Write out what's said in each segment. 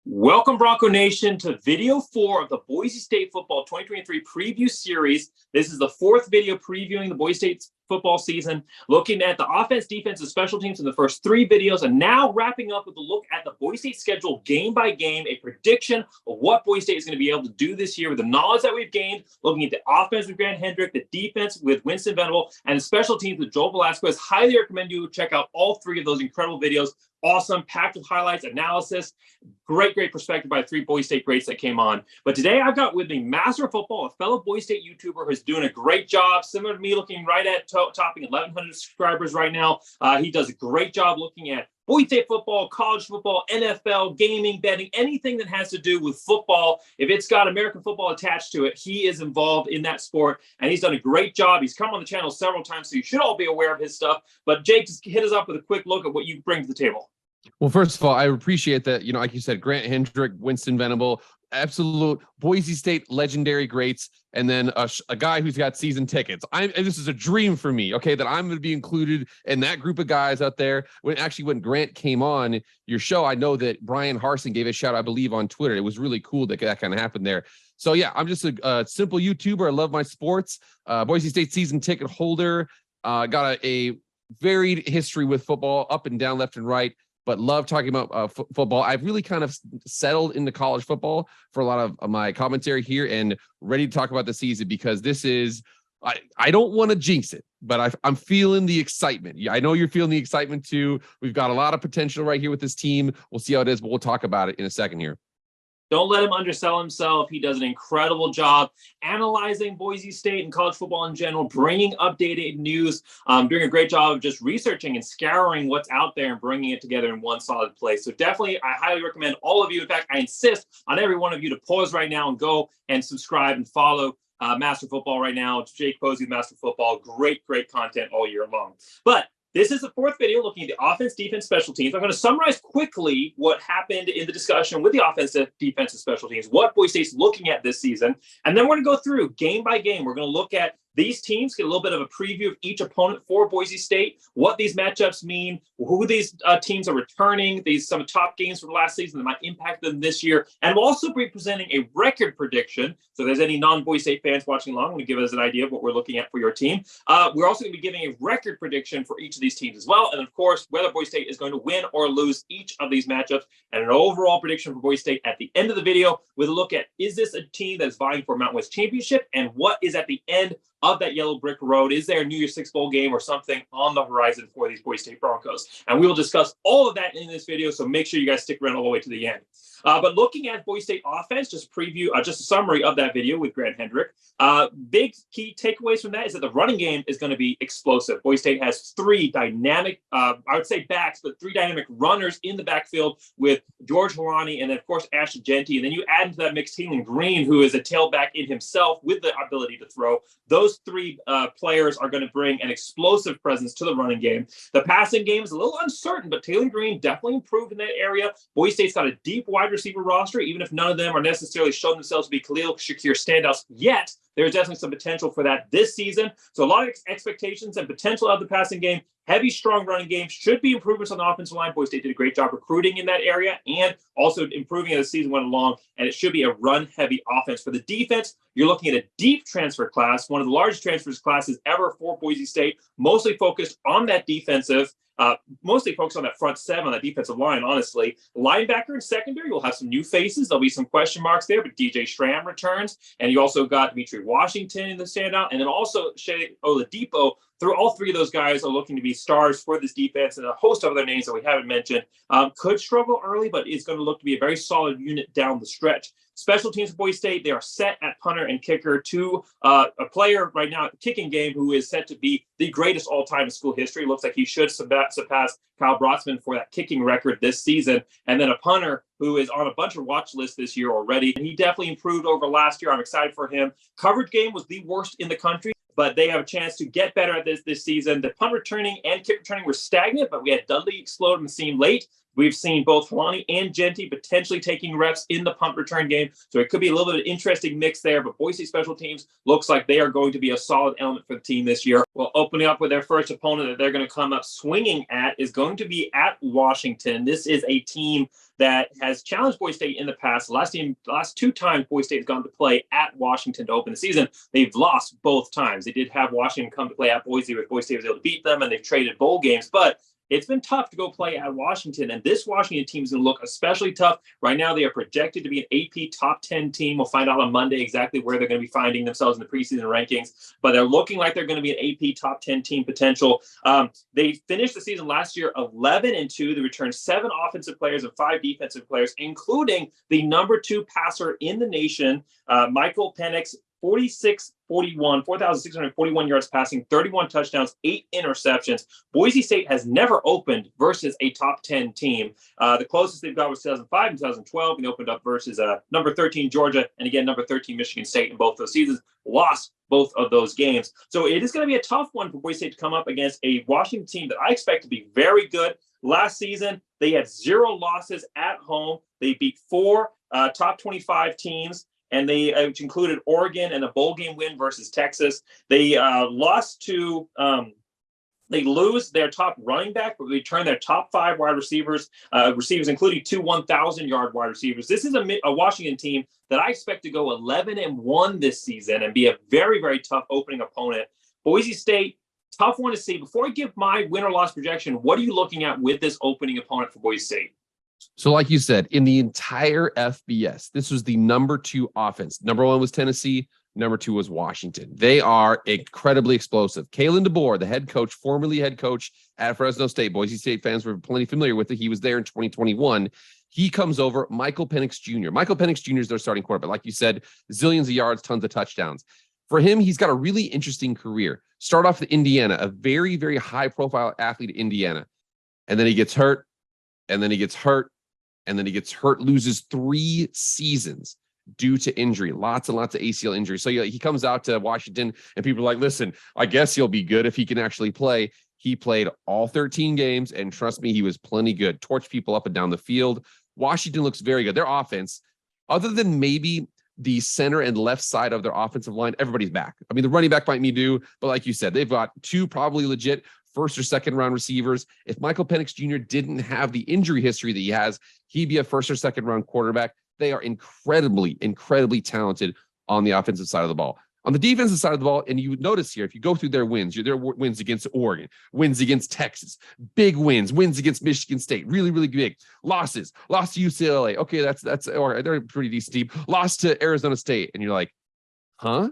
Welcome, Bronco Nation, to video 4 of the Boise State football 2023 preview series. This is the 4th video previewing the Boise State football season, looking at the offense, defense, and special teams in the first 3 videos, and now wrapping up with a look at the Boise State schedule game by game, a prediction of what Boise State is going to be able to do this year with the knowledge that we've gained, looking at the offense with Grant Hendrick, the defense with Winston Venable, and the special teams with Joel Velasquez. Highly recommend you check out all 3 of those incredible videos. Awesome, packed with highlights, analysis, great perspective by 3 Boise State greats that came on. But today I've got with me Master of Football, a fellow Boise State YouTuber who's doing a great job, similar to me, looking right at topping 1,100 subscribers right now. He does a great job looking at Boise State football, college football, NFL, gaming, betting, anything that has to do with football. If it's got American football attached to it, he is involved in that sport, and he's done a great job. He's come on the channel several times, so you should all be aware of his stuff. But Jake, just hit us up with a quick look at what you bring to the table. Well, first of all, I appreciate that, like you said, Grant Hendrick, Winston Venable, absolute Boise State legendary greats, and then a guy who's got season tickets. This is a dream for me, okay, that I'm going to be included in that group of guys out there. When Grant came on your show, I know that Brian Harsin gave a shout, I believe, on Twitter. It was really cool that kind of happened there. So, yeah, I'm just a simple YouTuber. I love my sports. Boise State season ticket holder. Got a varied history with football, up and down, left and right, but love talking about football. I've really kind of settled into college football for a lot of my commentary here and ready to talk about the season because this is, I don't want to jinx it, but I'm feeling the excitement. Yeah, I know you're feeling the excitement too. We've got a lot of potential right here with this team. We'll see how it is, but we'll talk about it in a second here. Don't let him undersell himself. He does an incredible job analyzing Boise State and college football in general, bringing updated news, doing a great job of just researching and scouring what's out there and bringing it together in one solid place. So definitely, I highly recommend all of you. In fact, I insist on every one of you to pause right now and go and subscribe and follow Master Football right now. It's Jake Posey with Master Football. Great content all year long. But this is the 4th video looking at the offense, defense, special teams. I'm going to summarize quickly what happened in the discussion with the offensive, defensive, special teams, what Boise State's looking at this season. And then we're going to go through game by game. We're going to look at these teams, get a little bit of a preview of each opponent for Boise State, what these matchups mean, who these teams are returning, some top games from last season that might impact them this year. And we'll also be presenting a record prediction. So if there's any non-Boise State fans watching along, to give us an idea of what we're looking at for your team. We're also going to be giving a record prediction for each of these teams as well. And of course, whether Boise State is going to win or lose each of these matchups, and an overall prediction for Boise State at the end of the video with a look at, is this a team that is vying for a Mountain West championship, and what is at the end of that yellow brick road? Is there a New Year's Six bowl game or something on the horizon for these Boise State Broncos? And we will discuss all of that in this video, so make sure you guys stick around all the way to the end. But looking at Boise State offense, just a summary of that video with Grant Hendrick. Big key takeaways from that is that the running game is going to be explosive. Boise State has 3 dynamic, I would say backs, but 3 dynamic runners in the backfield with George Harani and then, of course, Ashton Jeanty. And then you add into that mix Taylon Green, who is a tailback in himself with the ability to throw. Those 3 players are going to bring an explosive presence to the running game. The passing game is a little uncertain, but Taylon Green definitely improved in that area. Boise State's got a deep wide receiver roster, even if none of them are necessarily showing themselves to be Khalil Shakir standouts yet. There's definitely some potential for that this season. So a lot of expectations and potential of the passing game. Heavy, strong running game. Should be improvements on the offensive line. Boise State did a great job recruiting in that area and also improving as the season went along. And it should be a run-heavy offense. For the defense, you're looking at a deep transfer class, one of the largest transfers classes ever for Boise State, mostly focused on that defensive. Mostly focused on that front 7 on that defensive line, honestly. Linebacker and secondary, we'll have some new faces. There'll be some question marks there, but DJ Schramm returns. And you also got Dimitri Washington in the standout. And then also Shea Oladipo. All 3 of those guys are looking to be stars for this defense, and a host of other names that we haven't mentioned. Could struggle early, but it's going to look to be a very solid unit down the stretch. Special teams for Boise State, they are set at punter and kicker to a player right now at the kicking game who is set to be the greatest all-time in school history. Looks like he should surpass Kyle Brotzman for that kicking record this season. And then a punter who is on a bunch of watch lists this year already. And he definitely improved over last year. I'm excited for him. Coverage game was the worst in the country, but they have a chance to get better at this season. The punt returning and kick returning were stagnant, but we had Dudley explode on the scene late. We've seen both Helani and Genty potentially taking reps in the punt return game. So it could be a little bit of an interesting mix there. But Boise special teams looks like they are going to be a solid element for the team this year. Well, opening up with their first opponent that they're going to come up swinging at is going to be at Washington. This is a team that has challenged Boise State in the past. The last two times Boise State has gone to play at Washington to open the season, they've lost both times. They did have Washington come to play at Boise, but Boise State was able to beat them, and they've traded bowl games. But it's been tough to go play at Washington, and this Washington team is going to look especially tough. Right now, they are projected to be an AP top 10 team. We'll find out on Monday exactly where they're going to be finding themselves in the preseason rankings, but they're looking like they're going to be an AP top 10 team potential. They finished the season last year 11-2. They returned 7 offensive players and 5 defensive players, including the number 2 passer in the nation, Michael Penix, 4,641 yards passing, 31 touchdowns, 8 interceptions. Boise State has never opened versus a top 10 team. The closest they've got was 2005 and 2012, and they opened up versus number 13 Georgia, and again, number 13 Michigan State in both those seasons. Lost both of those games. So it is going to be a tough one for Boise State to come up against a Washington team that I expect to be very good. Last season, they had 0 losses at home. They beat 4 top 25 teams, and which included Oregon and a bowl game win versus Texas. They they lose their top running back, but they turn their top 5 wide receivers, including 2 1,000-yard wide receivers. This is a Washington team that I expect to go 11-1 this season and be a very, very tough opening opponent. Boise State, tough one to see. Before I give my win or loss projection, what are you looking at with this opening opponent for Boise State? So like you said, in the entire FBS, this was the number 2 offense. Number 1 was Tennessee. Number 2 was Washington. They are incredibly explosive. Kalen DeBoer, the head coach, formerly head coach at Fresno State. Boise State fans were plenty familiar with it. He was there in 2021. He comes over, Michael Penix Jr. Michael Penix Jr. is their starting quarterback. Like you said, zillions of yards, tons of touchdowns. For him, he's got a really interesting career. Start off at Indiana, a very, very high-profile athlete at Indiana. And then he gets hurt, and then he gets hurt, and then he gets hurt, loses 3 seasons due to injury, lots and lots of ACL injuries. So he comes out to Washington, and people are like, listen, I guess he'll be good if he can actually play. He played all 13 games, and trust me, he was plenty good. Torched people up and down the field. Washington looks very good. Their offense, other than maybe the center and left side of their offensive line, everybody's back. I mean, the running back might be due, but like you said, they've got 2 probably legit first or second round receivers. If Michael Penix Jr. didn't have the injury history that he has, he'd be a first or second round quarterback. They are incredibly, incredibly talented on the offensive side of the ball. On the defensive side of the ball, and you would notice here, if you go through their wins against Oregon, wins against Texas, big wins against Michigan State, really, really big. Losses, lost to UCLA. Okay, or they're a pretty decent team. Lost to Arizona State. And you're like, huh?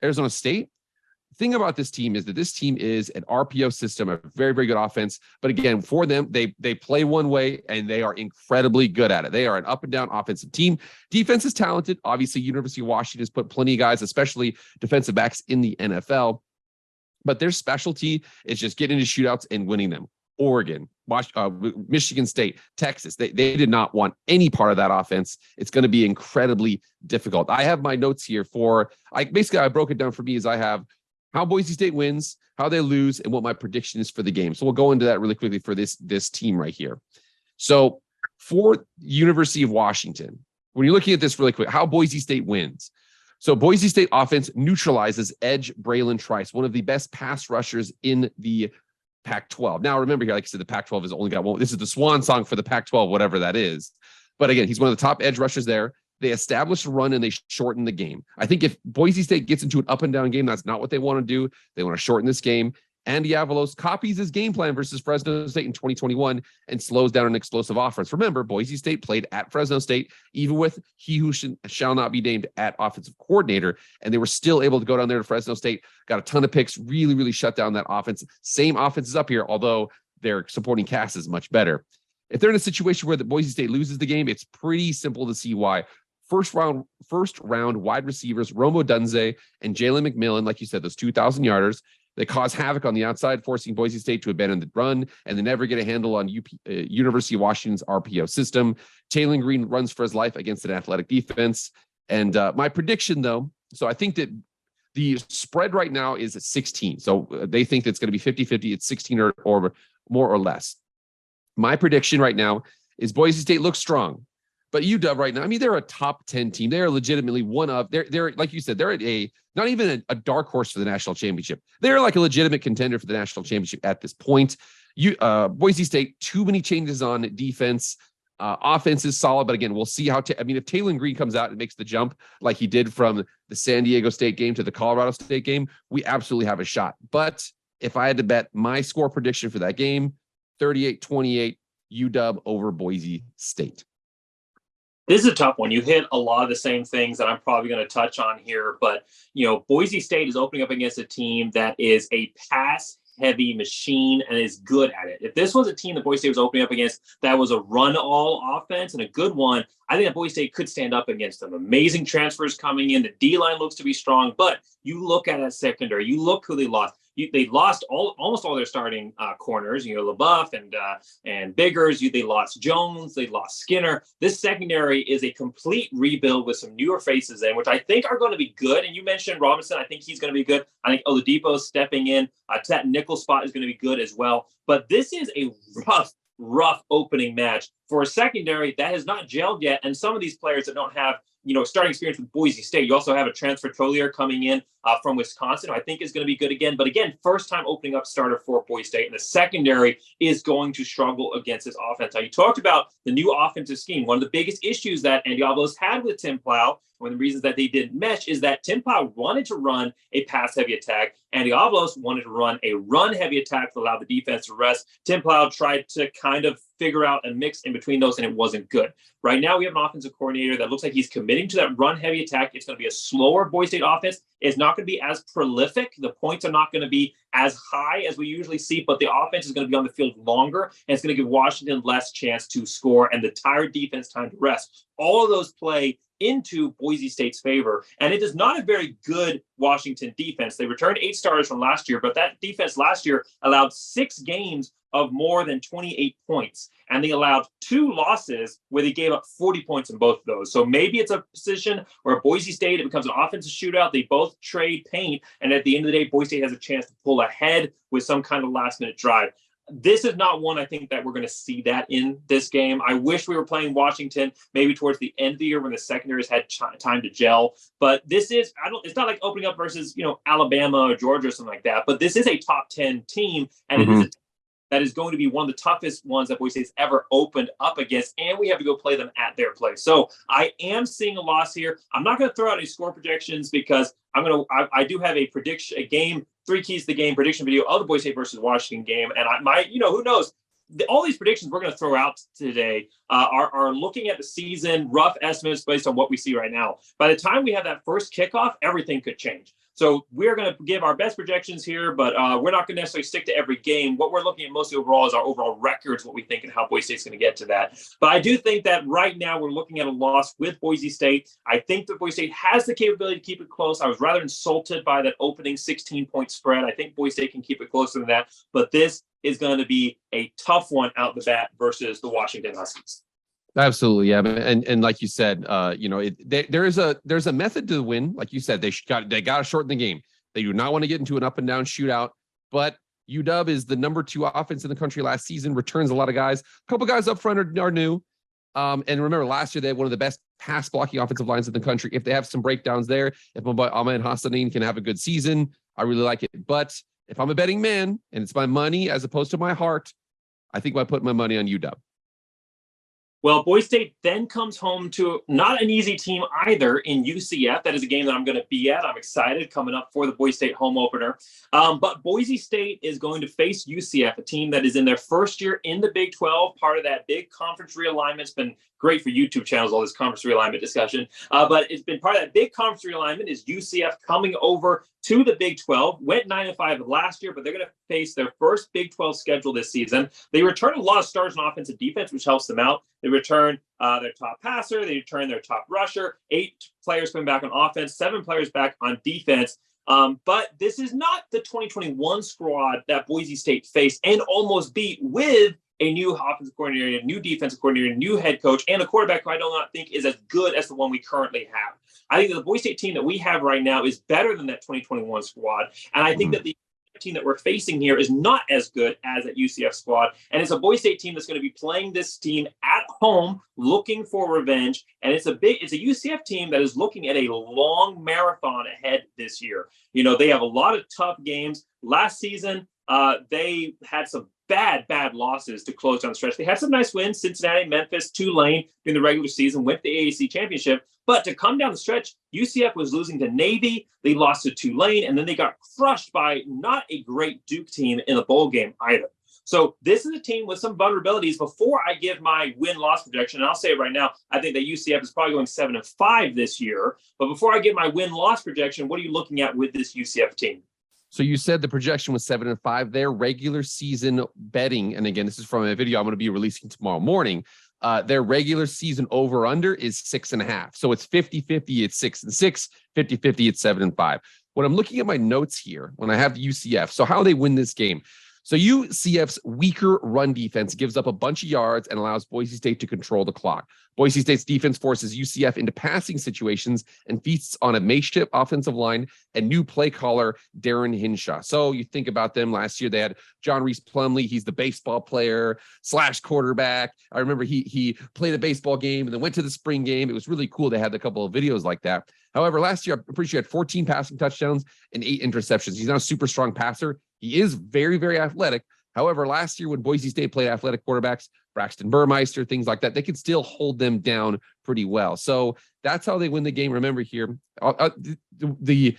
Arizona State? The thing about this team is that this team is an RPO system, a very, very good offense. But again, for them, they play one way, and they are incredibly good at it. They are an up and down offensive team. Defense is talented. Obviously, University of Washington has put plenty of guys, especially defensive backs, in the NFL. But their specialty is just getting into shootouts and winning them. Oregon, Michigan State, Texas, they did not want any part of that offense. It's going to be incredibly difficult. I have my notes here I broke it down for me as I have how Boise State wins, how they lose, and what my prediction is for the game. So we'll go into that really quickly for this team right here. So for University of Washington, when you're looking at this really quick, how Boise State wins. So Boise State offense neutralizes edge Braylon Trice, one of the best pass rushers in the Pac-12. Now, remember here, like I said, the Pac-12 has only got one. This is the swan song for the Pac-12, whatever that is. But again, he's one of the top edge rushers there. They establish a run and they shorten the game. I think if Boise State gets into an up and down game, that's not what they want to do. They want to shorten this game. Andy Avalos copies his game plan versus Fresno State in 2021 and slows down an explosive offense. Remember, Boise State played at Fresno State, even with he who shall not be named at offensive coordinator, and they were still able to go down there to Fresno State, got a ton of picks, really, really shut down that offense. Same offense is up here, although their supporting cast is much better. If they're in a situation where the Boise State loses the game, it's pretty simple to see why. First round wide receivers, Rome Odunze and Jalen McMillan, like you said, those 2,000-yarders, they cause havoc on the outside, forcing Boise State to abandon the run, and they never get a handle on University of Washington's RPO system. Taylor Green runs for his life against an athletic defense. And my prediction, though, so I think that the spread right now is at 16. So they think that's going to be 50-50. It's 16 or more or less. My prediction right now is Boise State looks strong. But UW right now, I mean, they're a top 10 team. They're legitimately one of, they're like you said, they're not even a dark horse for the national championship. They're like a legitimate contender for the national championship at this point. Boise State, too many changes on defense. Offense is solid, but again, we'll see how, if Taylor Green comes out and makes the jump like he did from the San Diego State game to the Colorado State game, we absolutely have a shot. But if I had to bet my score prediction for that game, 38-28, UW over Boise State. This is a tough one. You hit a lot of the same things that I'm probably going to touch on here, but Boise State is opening up against a team that is a pass-heavy machine and is good at it. If this was a team that Boise State was opening up against that was a run-all offense and a good one, I think that Boise State could stand up against them. Amazing transfers coming in. The D-line looks to be strong, but you look at that secondary. You look who they lost. They lost almost all their starting corners. LaBeouf and Biggers. They lost Jones. They lost Skinner. This secondary is a complete rebuild with some newer faces in, which I think are going to be good. And you mentioned Robinson. I think he's going to be good. I think Oladipo stepping in to that nickel spot is going to be good as well. But this is a rough opening match for a secondary that has not gelled yet, and some of these players that don't have starting experience with Boise State. You also have a transfer Tolier coming in from Wisconsin, who I think is going to be good again. But again, first time opening up starter for Boise State, and the secondary is going to struggle against this offense. Now, you talked about the new offensive scheme. One of the biggest issues that Diablos had with Tim Plow, one of the reasons that they didn't mesh, is that Tim Plow wanted to run a pass-heavy attack, and Diablos wanted to run a run-heavy attack to allow the defense to rest. Tim Plow tried to kind of figure out a mix in between those, and it wasn't good. Right now, we have an offensive coordinator that looks like he's committing to that run-heavy attack. It's going to be a slower Boise State offense. It's not going to be as prolific. The points are not going to be as high as we usually see, but the offense is going to be on the field longer, and it's going to give Washington less chance to score and the tired defense time to rest. All of those play into Boise State's favor, and it is not a very good Washington defense. They returned 8 starters from last year, but that defense last year allowed 6 games of more than 28 points, and they allowed 2 losses where they gave up 40 points in both of those. So maybe it's a position where Boise State, it becomes an offensive shootout. They both trade paint, and at the end of the day, Boise State has a chance to pull ahead with some kind of last-minute drive. This is not one I think that we're going to see that in this game. I wish we were playing Washington maybe towards the end of the year when the secondaries had time to gel. But this is, it's not like opening up versus, Alabama or Georgia or something like that. But this is a top 10 team, and it is a that is going to be one of the toughest ones that Boise State's ever opened up against, and we have to go play them at their place. So I am seeing a loss here. I'm not going to throw out any score projections because I do have a prediction, a game, 3 keys to the game prediction video of the Boise State versus Washington game, and I might, who knows? All these predictions we're going to throw out today are looking at the season, rough estimates based on what we see right now. By the time we have that first kickoff, everything could change. So we're going to give our best projections here, but we're not going to necessarily stick to every game. What we're looking at mostly overall is our overall records, what we think and how Boise State's going to get to that. But I do think that right now we're looking at a loss with Boise State. I think that Boise State has the capability to keep it close. I was rather insulted by that opening 16-point spread. I think Boise State can keep it closer than that. But this is going to be a tough one out the bat versus the Washington Huskies. Absolutely, yeah, and like you said, there's a method to the win. Like you said, they got to shorten the game. They do not want to get into an up and down shootout. But UW is the number 2 offense in the country last season. Returns a lot of guys. A couple guys up front are new. And remember, last year they had one of the best pass blocking offensive lines in the country. If they have some breakdowns there, if my boy Ahmed Hassanin can have a good season, I really like it. But if I'm a betting man and it's my money as opposed to my heart, I think I put my money on UW. Well, Boise State then comes home to not an easy team either in UCF. That is a game that I'm going to be at. I'm excited coming up for the Boise State home opener. But Boise State is going to face UCF, a team that is in their first year in the Big 12, part of that big conference realignment. It's been great for YouTube channels, all this conference realignment discussion. But it's been part of that big conference realignment is UCF coming over to the Big 12, went 9-5 last year, but they're going to face their first Big 12 schedule this season. They return a lot of stars on offensive defense, which helps them out. They return their top passer. They return their top rusher. 8 players coming back on offense, 7 players back on defense. But this is not the 2021 squad that Boise State faced and almost beat with a new offensive coordinator, a new defensive coordinator, a new head coach, and a quarterback who I do not think is as good as the one we currently have. I think that the Boise State team that we have right now is better than that 2021 squad. And I think that the team that we're facing here is not as good as that UCF squad. And it's a Boise State team that's going to be playing this team at home, looking for revenge. And it's a UCF team that is looking at a long marathon ahead this year. You know, they have a lot of tough games. Last season, they had some bad losses to close down the stretch. They had some nice wins: Cincinnati, Memphis, Tulane during the regular season, went to the AAC championship. But to come down the stretch, UCF was losing to Navy. They lost to Tulane, and then they got crushed by not a great Duke team in the bowl game either. So this is a team with some vulnerabilities. Before I give my win-loss projection, and I'll say it right now, I think that UCF is probably going 7-5 this year. But before I give my win-loss projection, what are you looking at with this UCF team? So you said the projection was 7-5. Their regular season betting, and again, this is from a video I'm going to be releasing tomorrow morning. Their regular season over/under is 6.5. So it's 50-50 at 6-6, 50-50 at 7-5. When I'm looking at my notes here, when I have UCF, so how they win this game. So UCF's weaker run defense gives up a bunch of yards and allows Boise State to control the clock. Boise State's defense forces UCF into passing situations and feasts on a makeshift offensive line and new play caller, Darren Hinshaw. So you think about them last year, they had John Reese Plumlee. He's the baseball player / quarterback. I remember he played a baseball game and then went to the spring game. It was really cool. They had a couple of videos like that. However, last year, I'm pretty sure he had 14 passing touchdowns and 8 interceptions. He's not a super strong passer. He is very, very athletic. However, last year when Boise State played athletic quarterbacks, Braxton Burmeister, things like that, they could still hold them down pretty well. So that's how they win the game. Remember here, the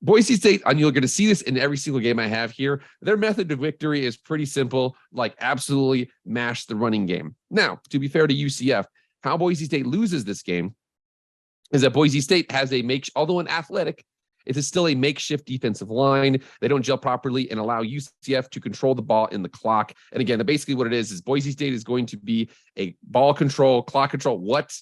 Boise State, and you're going to see this in every single game I have here, their method to victory is pretty simple, like absolutely mash the running game. Now, to be fair to UCF, how Boise State loses this game is that Boise State has although an athletic, it is still a makeshift defensive line. They don't gel properly and allow UCF to control the ball in the clock. And again, basically what it is Boise State is going to be a ball control, clock control, what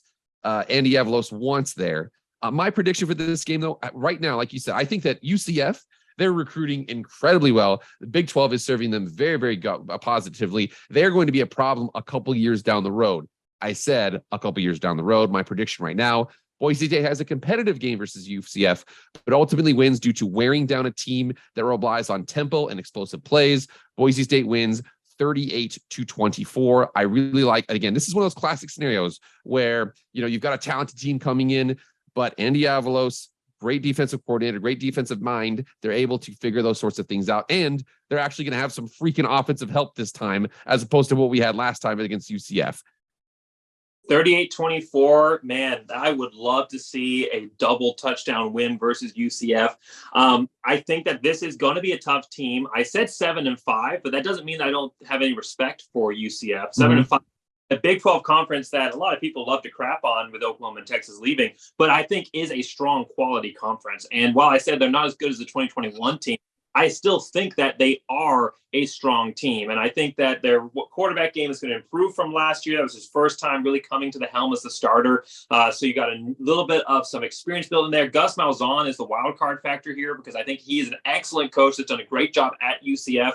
Andy Avalos wants there. My prediction for this game, though, right now, like you said, I think that UCF, they're recruiting incredibly well. The Big 12 is serving them very, very positively. They're going to be a problem a couple years down the road. I said a couple years down the road. My prediction right now, Boise State has a competitive game versus UCF, but ultimately wins due to wearing down a team that relies on tempo and explosive plays. Boise State wins 38-24. I really like, again, this is one of those classic scenarios where, you've got a talented team coming in, but Andy Avalos, great defensive coordinator, great defensive mind, they're able to figure those sorts of things out. And they're actually going to have some freaking offensive help this time, as opposed to what we had last time against UCF. 38-24, man, I would love to see a double touchdown win versus UCF. I think that this is going to be a tough team. I said 7-5, but that doesn't mean I don't have any respect for UCF. 7-5, a Big 12 conference that a lot of people love to crap on with Oklahoma and Texas leaving, but I think is a strong quality conference. And while I said they're not as good as the 2021 team, I still think that they are a strong team. And I think that their quarterback game is going to improve from last year. That was his first time really coming to the helm as the starter. So you got a little bit of some experience built in there. Gus Malzahn is the wild card factor here because I think he is an excellent coach that's done a great job at UCF.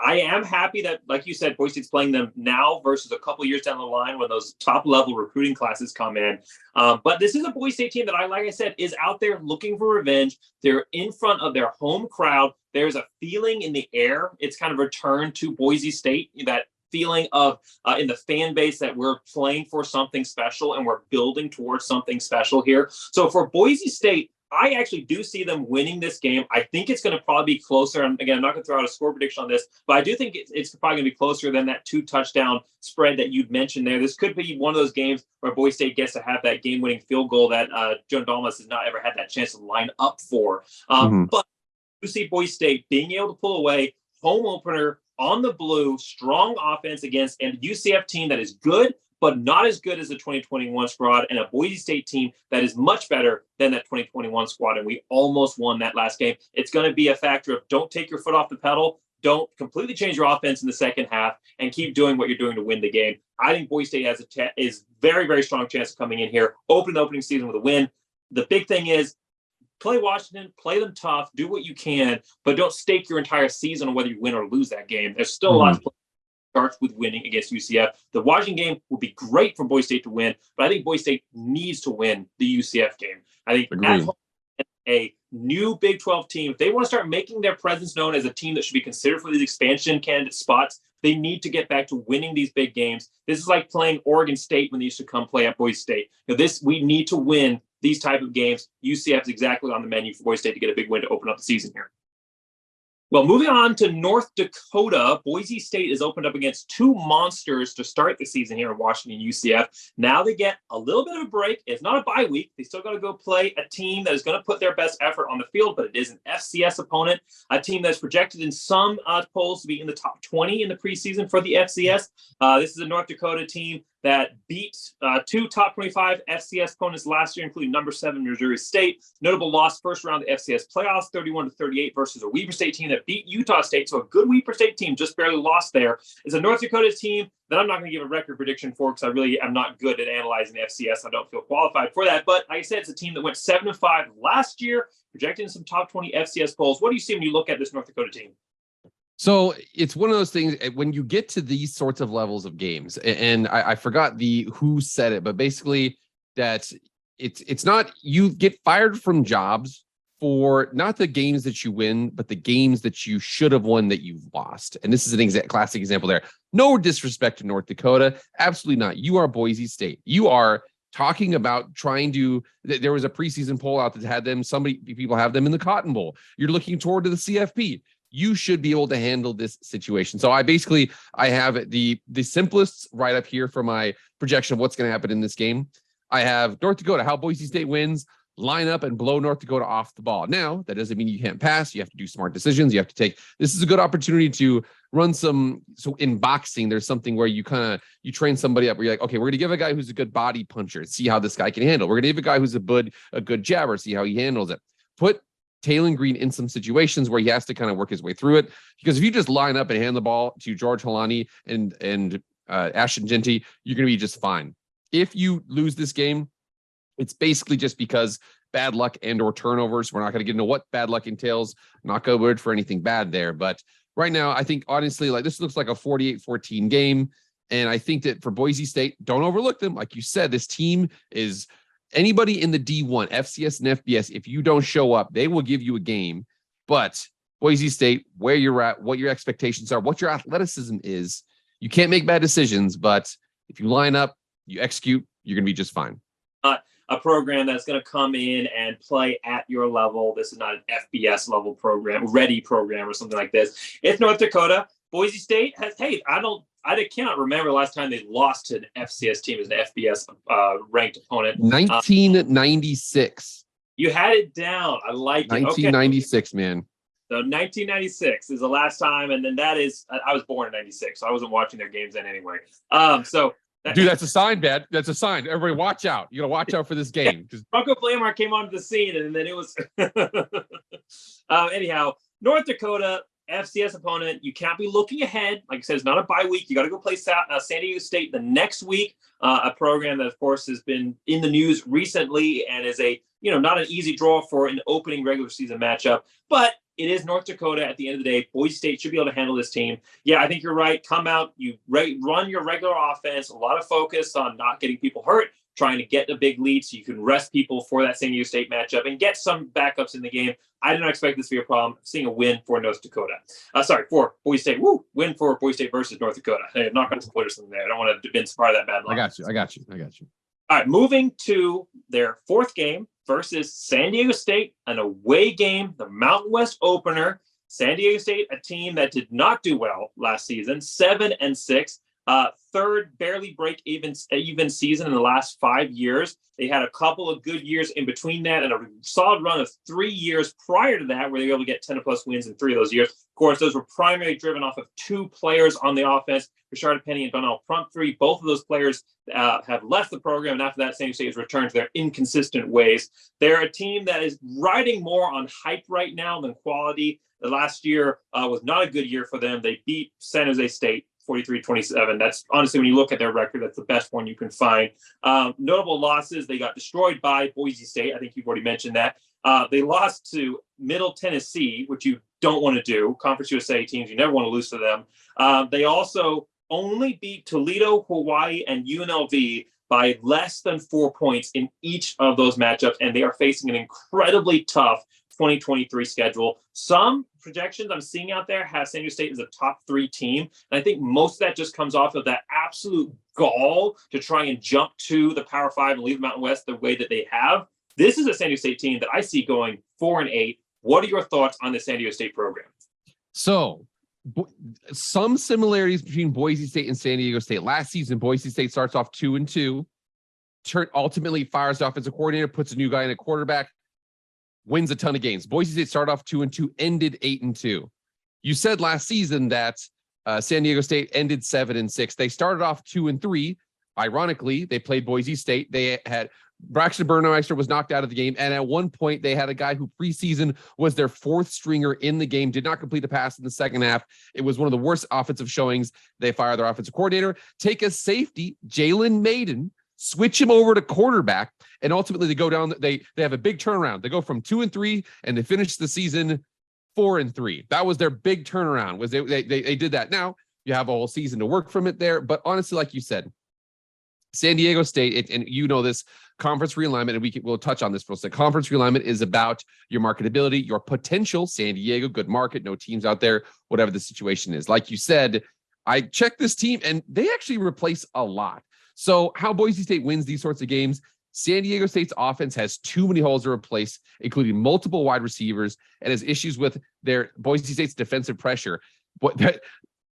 I am happy that, like you said, Boise State's playing them now versus a couple years down the line when those top-level recruiting classes come in. But this is a Boise State team that, like I said, is out there looking for revenge. They're in front of their home crowd. There's a feeling in the air. It's kind of returned to Boise State, that feeling of in the fan base that we're playing for something special and we're building towards something special here. So for Boise State, I actually do see them winning this game. I think it's going to probably be closer. And again, I'm not going to throw out a score prediction on this, but I do think it's probably going to be closer than that 2-touchdown spread that you'd mentioned there. This could be one of those games where Boise State gets to have that game-winning field goal that Joe Dalmas has not ever had that chance to line up for. But you see Boise State being able to pull away, home opener on the blue, strong offense against a UCF team that is good, but not as good as the 2021 squad, and a Boise State team that is much better than that 2021 squad. And we almost won that last game. It's going to be a factor of don't take your foot off the pedal. Don't completely change your offense in the second half and keep doing what you're doing to win the game. I think Boise State has is very, very strong chance of coming in here, open the opening season with a win. The big thing is play Washington, play them tough, do what you can, but don't stake your entire season on whether you win or lose that game. There's still a lot to play. Starts with winning against UCF. The Washington game would be great for Boise State to win, but I think Boise State needs to win the UCF game. I think at home, a new Big 12 team, if they want to start making their presence known as a team that should be considered for these expansion candidate spots, they need to get back to winning these big games. This is like playing Oregon State when they used to come play at Boise State. We need to win these type of games. UCF is exactly on the menu for Boise State to get a big win to open up the season here. Well, moving on to North Dakota, Boise State is opened up against two monsters to start the season here in Washington, UCF. Now they get a little bit of a break. It's not a bye week. They still got to go play a team that is going to put their best effort on the field, but it is an FCS opponent, a team that's projected in some polls to be in the top 20 in the preseason for the FCS. This is a North Dakota team that beat two top 25 FCS opponents last year, including number 7 Missouri State. Notable loss first round of the FCS playoffs, 31-38 versus a Weber State team that beat Utah State. So a good Weber State team just barely lost there. It's a North Dakota team that I'm not going to give a record prediction for because I really am not good at analyzing the FCS. I don't feel qualified for that. But like I said, it's a team that went 7-5 last year, projected in some top 20 FCS polls. What do you see when you look at this North Dakota team? So it's one of those things when you get to these sorts of levels of games, and I forgot who said it, but basically that it's not, you get fired from jobs for not the games that you win, but the games that you should have won that you've lost. And this is an classic example there. No disrespect to North Dakota. Absolutely not. You are Boise State. You are talking about there was a preseason poll out that had people have them in the Cotton Bowl. You're looking toward to the CFP. You should be able to handle this situation. So I have the simplest right up here for my projection of what's going to happen in this game. I have North Dakota, how Boise State wins, line up and blow North Dakota off the ball. Now, that doesn't mean you can't pass. You have to do smart decisions. You have to this is a good opportunity to run so in boxing, there's something where you train somebody up where you're like, okay, we're going to give a guy who's a good body puncher, see how this guy can handle. We're going to give a guy who's a good jabber, see how he handles it. Put Taylon Green in some situations where he has to kind of work his way through it. Because if you just line up and hand the ball to George Halani and Ashton Genty, you're going to be just fine. If you lose this game, it's basically just because bad luck and or turnovers. We're not going to get into what bad luck entails. Not going to word for anything bad there. But right now, I think honestly, like this looks like a 48-14 game. And I think that for Boise State, don't overlook them. Like you said, this team is anybody in the D1, FCS and FBS, if you don't show up, they will give you a game. But Boise State, where you're at, what your expectations are, what your athleticism is, you can't make bad decisions. But if you line up, you execute, you're going to be just fine. A program that's going to come in and play at your level. This is not an FBS level program, ready program or something like this. It's North Dakota. Boise State has, I cannot remember the last time they lost to an FCS team as an FBS ranked opponent. 1996. You had it down. I like it. 1996, okay. Man. So 1996 is the last time, and then that is, I was born in 96, so I wasn't watching their games then anyway. Dude, that's a sign, Dad. That's a sign. Everybody watch out. You got to watch out for this game. Yeah. Bronco Blamar came onto the scene, and then it was... anyhow, North Dakota, FCS opponent. You can't be looking ahead. Like I said, it's not a bye week. You got to go play San Diego State the next week, a program that, of course, has been in the news recently and is not an easy draw for an opening regular season matchup. But it is North Dakota at the end of the day. Boise State should be able to handle this team. Yeah, I think you're right. Come out, you run your regular offense, a lot of focus on not getting people hurt, trying to get a big lead so you can rest people for that San Diego State matchup and get some backups in the game. I did not expect this to be a problem. Seeing a win for North Dakota. For Boise State. Win for Boise State versus North Dakota. Hey, I'm not going to split or something there. I don't want to be part of that bad luck. I got you. All right, moving to their fourth game versus San Diego State, an away game, the Mountain West opener. San Diego State, a team that did not do well last season, 7-6. Third barely break even season in the last 5 years. They had a couple of good years in between that and a solid run of 3 years prior to that where they were able to get 10-plus wins in 3 of those years. Of course, those were primarily driven off of 2 players on the offense, Rashard Penny and Donnell Pumphrey. Both of those players have left the program, and after that, San Diego State has returned to their inconsistent ways. They're a team that is riding more on hype right now than quality. The last year was not a good year for them. They beat San Jose State 43-27. That's honestly, when you look at their record, that's the best one you can find. Notable losses, they got destroyed by Boise State. I think you've already mentioned that. They lost to Middle Tennessee, which you don't want to do. Conference USA teams, you never want to lose to them. They also only beat Toledo, Hawaii, and UNLV. by less than 4 points in each of those matchups, and they are facing an incredibly tough 2023 schedule. Some projections I'm seeing out there have San Diego State as a top 3 team. And I think most of that just comes off of that absolute gall to try and jump to the Power 5 and leave the Mountain West the way that they have. This is a San Diego State team that I see going 4-8. What are your thoughts on the San Diego State program? So, some similarities between Boise State and San Diego State. Last season, Boise State starts off 2-2, ultimately fires the offensive coordinator, puts a new guy in a quarterback, wins a ton of games. Boise State started off 2-2, ended 8-2. You said last season that San Diego State ended 7-6. They started off 2-3. Ironically, they played Boise State. They had Braxton Burmeister was knocked out of the game, and at one point they had a guy who preseason was their 4th stringer in the game, did not complete a pass in the second half. It was one of the worst offensive showings. They fire their offensive coordinator, take a safety, Jalen Maiden, switch him over to quarterback, and ultimately they go down. They have a big turnaround. They go from 2-3, and they finish the season 4-3. That was their big turnaround. Was they did that. Now you have a whole season to work from it there, but honestly, like you said, San Diego State, and you know this, conference realignment, and we'll touch on this for a second. Conference realignment is about your marketability, your potential. San Diego, good market, no teams out there, whatever the situation is. Like you said, I checked this team, and they actually replace a lot. So how Boise State wins these sorts of games, San Diego State's offense has too many holes to replace, including multiple wide receivers, and has issues with their Boise State's defensive pressure. But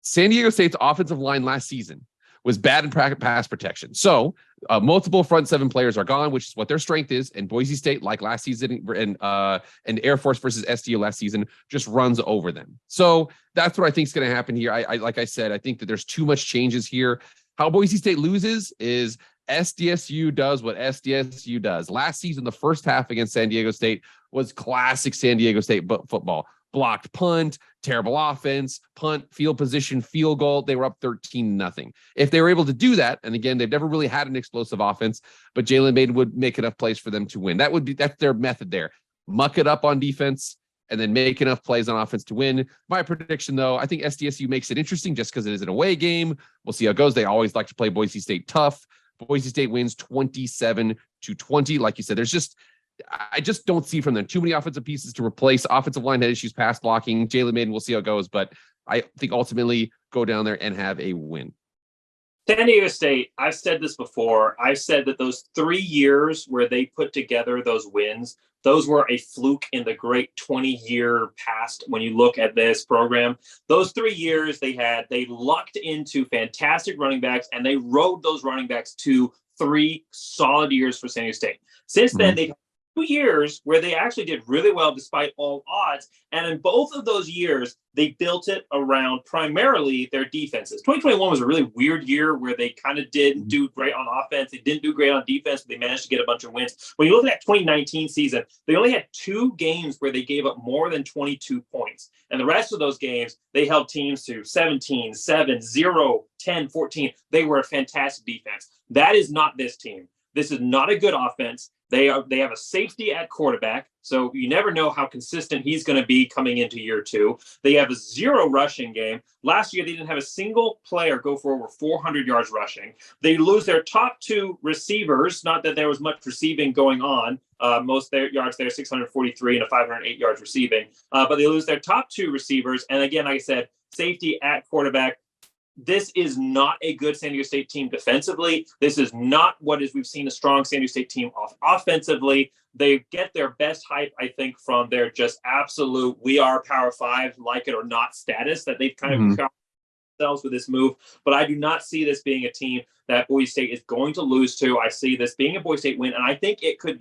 San Diego State's offensive line last season was bad in pass protection. So multiple front 7 players are gone, which is what their strength is. And Boise State, like last season, and Air Force versus SDO last season, just runs over them. So that's what I think is going to happen here. I like I said, I think that there's too much changes here. How Boise State loses is SDSU does what SDSU does. Last season, the first half against San Diego State was classic San Diego State football. Blocked punt, terrible offense, punt, field position, field goal. They were up 13-0. If they were able to do that, and again, they've never really had an explosive offense, but Jalen Maiden would make enough plays for them to win. That's their method there. Muck it up on defense and then make enough plays on offense to win. My prediction, though, I think SDSU makes it interesting just because it is an away game. We'll see how it goes. They always like to play Boise State tough. Boise State wins 27-20. Like you said, I just don't see from them too many offensive pieces to replace. Offensive line had issues, pass blocking. Jalen Maiden, we'll see how it goes, but I think ultimately go down there and have a win. San Diego State, I've said this before. I've said that those 3 years where they put together those wins, those were a fluke in the great 20-year past. When you look at this program, those 3 years they lucked into fantastic running backs, and they rode those running backs to 3 solid years for San Diego State. Since then, they've 2 years where they actually did really well despite all odds. And in both of those years, they built it around primarily their defenses. 2021 was a really weird year where they kind of didn't do great on offense. They didn't do great on defense, but they managed to get a bunch of wins. When you look at that 2019 season, they only had 2 games where they gave up more than 22 points. And the rest of those games, they held teams to 17, 7, 0, 10, 14. They were a fantastic defense. That is not this team. This is not a good offense. They have a safety at quarterback, so you never know how consistent he's going to be coming into year 2. They have a 0 rushing game. Last year, they didn't have a single player go for over 400 yards rushing. They lose their top 2 receivers, not that there was much receiving going on. Most of their yards there, 643 and a 508 yards receiving. But they lose their top 2 receivers. And again, like I said, safety at quarterback. This is not a good San Diego State team defensively. This is not we've seen a strong San Diego State team offensively. They get their best hype, I think, from their just absolute we are Power 5, like it or not status that they've kind of got themselves with this move. But I do not see this being a team that Boise State is going to lose to. I see this being a Boise State win, and I think it could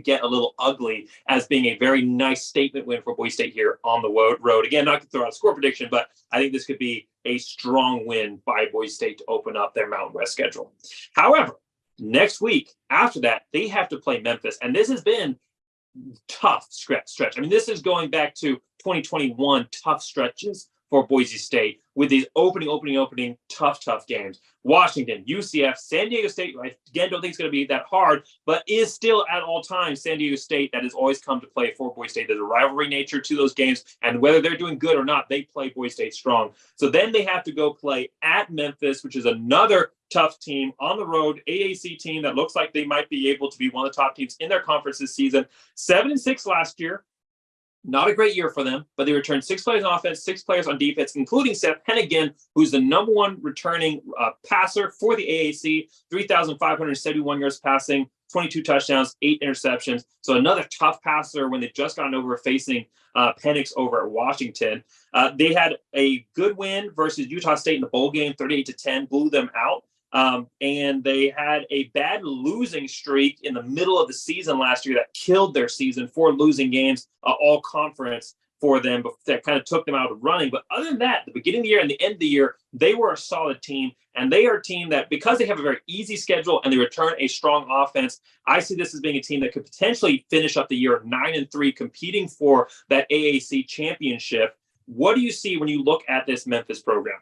get a little ugly as being a very nice statement win for Boise State here on the road. Again, not to throw out a score prediction, but I think this could be a strong win by Boise State to open up their Mountain West schedule. However, next week after that, they have to play Memphis, and this has been tough stretch. I mean, this is going back to 2021 tough stretches for Boise State with these opening tough games. Washington, UCF, San Diego State, I again don't think it's going to be that hard, but is still at all times San Diego State that has always come to play for Boise State. There's a rivalry nature to those games, and whether they're doing good or not, they play Boise State strong. So then they have to go play at Memphis, which is another tough team on the road, AAC team that looks like they might be able to be one of the top teams in their conference this season. 7-6 last year. Not a great year for them, but they returned 6 players on offense, 6 players on defense, including Seth Hennigan, who's the number one returning passer for the AAC, 3,571 yards passing, 22 touchdowns, 8 interceptions. So another tough passer when they've just gotten over facing Penix over at Washington. They had a good win versus Utah State in the bowl game, 38-10, blew them out. And they had a bad losing streak in the middle of the season last year that killed their season, 4 losing games, all conference for them, but that kind of took them out of running. But other than that, the beginning of the year and the end of the year, they were a solid team. And they are a team that, because they have a very easy schedule and they return a strong offense, I see this as being a team that could potentially finish up the year 9-3, competing for that AAC championship. What do you see when you look at this Memphis program?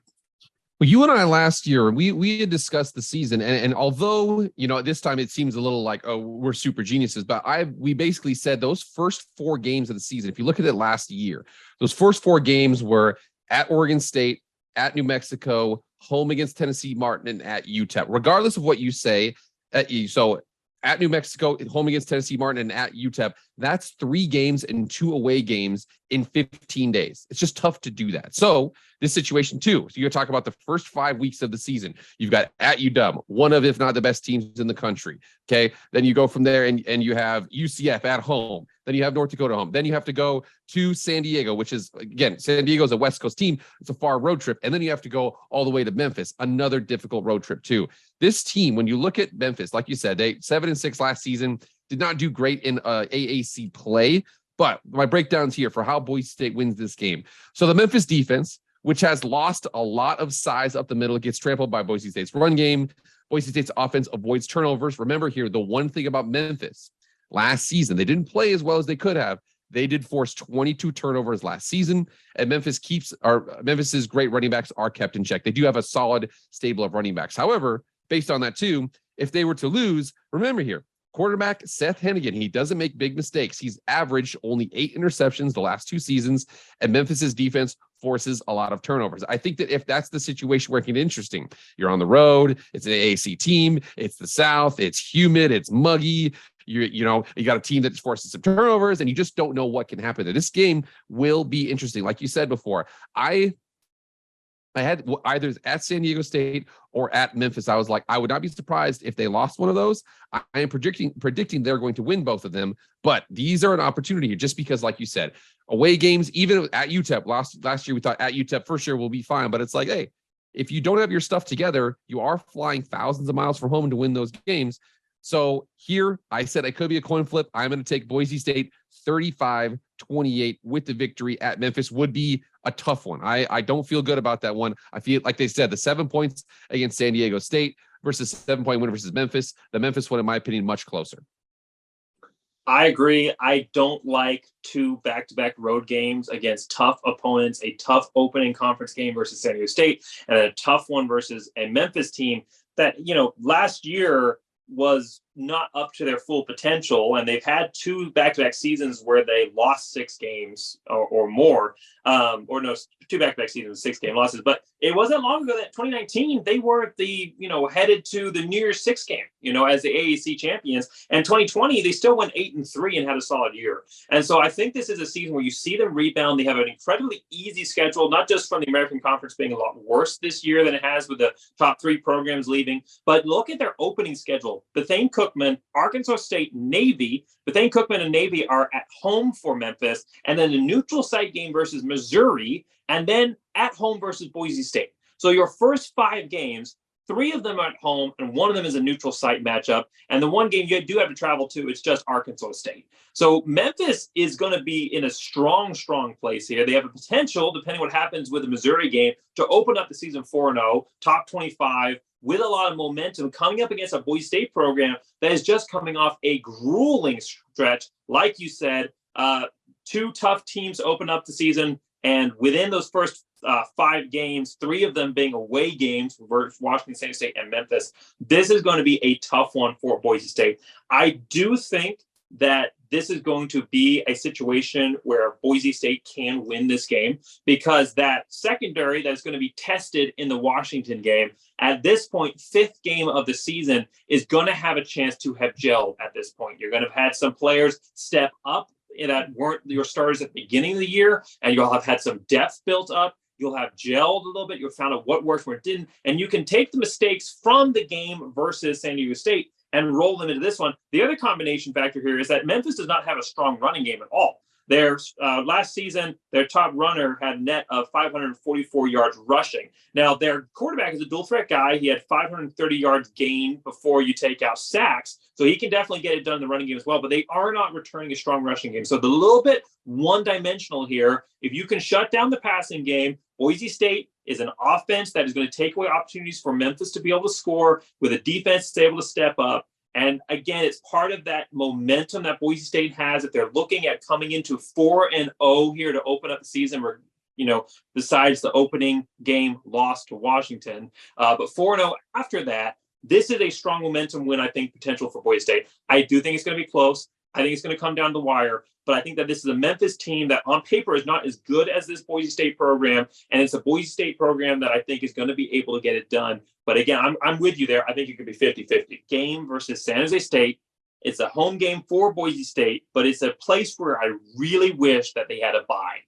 Well, you and I last year, we had discussed the season, and although, this time it seems a little like, oh, we're super geniuses, but we basically said those first 4 games of the season, if you look at it last year, those first 4 games were at Oregon State, at New Mexico, home against Tennessee Martin, and at UTEP. Regardless of what you say, so at New Mexico, home against Tennessee Martin, and at UTEP, that's 3 games and 2 away games in 15 days. It's just tough to do that. So this situation too. So you're talking about the first 5 weeks of the season. You've got at UW, one of, if not the best teams in the country. Okay. Then you go from there and you have UCF at home. Then you have North Dakota home. Then you have to go to San Diego, which is, again, San Diego is a West Coast team. It's a far road trip. And then you have to go all the way to Memphis, another difficult road trip too. This team, when you look at Memphis, like you said, they 7-6 last season, did not do great in AAC play. But my breakdowns here for how Boise State wins this game. So the Memphis defense, which has lost a lot of size up the middle, gets trampled by Boise State's run game. Boise State's offense avoids turnovers. Remember here, the one thing about Memphis last season, they didn't play as well as they could have. They did force 22 turnovers last season, and Memphis's great running backs are kept in check. They do have a solid stable of running backs. However, based on that too, if they were to lose, remember here, quarterback Seth Hennigan, he doesn't make big mistakes. He's averaged only 8 interceptions the last 2 seasons, and Memphis's defense forces a lot of turnovers. I think that if that's the situation where it can get interesting, you're on the road, it's an AAC team, it's the South, it's humid, it's muggy, you got a team that just forces some turnovers, and you just don't know what can happen there. This game will be interesting. Like you said before, I had either at San Diego State or at Memphis. I was like, I would not be surprised if they lost one of those. I am predicting they're going to win both of them, but these are an opportunity here just because, like you said, away games, even at UTEP, last year we thought at UTEP first year will be fine, but it's like, hey, if you don't have your stuff together, you are flying thousands of miles from home to win those games. So here, I said it could be a coin flip. I'm going to take Boise State 35-28 with the victory at Memphis. Would be a tough one. I don't feel good about that one. I feel like they said the 7 points against San Diego State versus 7-point win versus Memphis. The Memphis one, in my opinion, much closer. I agree. I don't like 2 back-to-back road games against tough opponents, a tough opening conference game versus San Diego State, and a tough one versus a Memphis team that, last year was not up to their full potential, and they've had 2 back-to-back seasons where they lost 6 games or more, 2 back-to-back seasons, 6-game losses. But it wasn't long ago that 2019 they were headed to the New Year's Six game, as the AAC champions. And 2020 they still went 8-3 and had a solid year. And so I think this is a season where you see them rebound. They have an incredibly easy schedule, not just from the American Conference being a lot worse this year than it has with the top 3 programs leaving, but look at their opening schedule. Bethune-Cookman, Arkansas State, Navy. Bethune-Cookman and Navy are at home for Memphis, and then a neutral site game versus Missouri, and then at home versus Boise State. So your first 5 games, 3 of them are at home, and 1 of them is a neutral site matchup. And the one game you do have to travel to, it's just Arkansas State. So Memphis is going to be in a strong place here. They have a potential, depending on what happens with the Missouri game, to open up the season 4-0, top 25, with a lot of momentum, coming up against a Boise State program that is just coming off a grueling stretch. Like you said, 2 tough teams open up the season, and within those first 5 games, 3 of them being away games versus Washington, San Diego State, and Memphis. This is going to be a tough one for Boise State. I do think that this is going to be a situation where Boise State can win this game, because that secondary that's going to be tested in the Washington game at this point, 5th game of the season, is going to have a chance to have gelled at this point. You're going to have had some players step up that weren't your starters at the beginning of the year, and you'll have had some depth built up. You'll have gelled a little bit. You'll found out what worked, what didn't, and you can take the mistakes from the game versus San Diego State and roll them into this one. The other combination factor here is that Memphis does not have a strong running game at all. Their last season, their top runner had a net of 544 yards rushing. Now, their quarterback is a dual threat guy. He had 530 yards gained before you take out sacks. So he can definitely get it done in the running game as well, but they are not returning a strong rushing game. So the little bit one-dimensional here, if you can shut down the passing game, Boise State is an offense that is going to take away opportunities for Memphis to be able to score, with a defense that's able to step up. And again, it's part of that momentum that Boise State has if they're looking at coming into 4-0 here to open up the season, where, besides the opening game loss to Washington. But 4-0 after that, this is a strong momentum win, I think, potential for Boise State. I do think it's going to be close. I think it's going to come down the wire. But I think that this is a Memphis team that on paper is not as good as this Boise State program. And it's a Boise State program that I think is going to be able to get it done. But again, I'm with you there. I think it could be 50-50. Game versus San Jose State. It's a home game for Boise State, but it's a place where I really wish that they had a bye.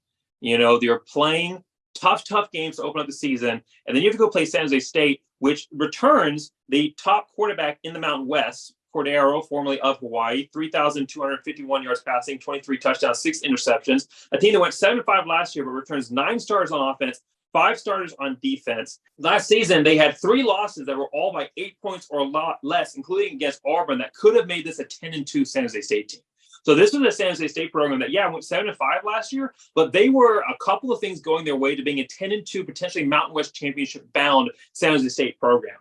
They're playing tough games to open up the season. And then you have to go play San Jose State, which returns the top quarterback in the Mountain West, Cordero, formerly of Hawaii, 3,251 yards passing, 23 touchdowns, 6 interceptions. A team that went 7-5 last year, but returns 9 starters on offense, 5 starters on defense. Last season, they had 3 losses that were all by 8 points or a lot less, including against Auburn, that could have made this a 10-2 San Jose State team. So this was a San Jose State program that, went 7-5 last year, but they were a couple of things going their way to being a 10-2, potentially Mountain West championship-bound San Jose State program.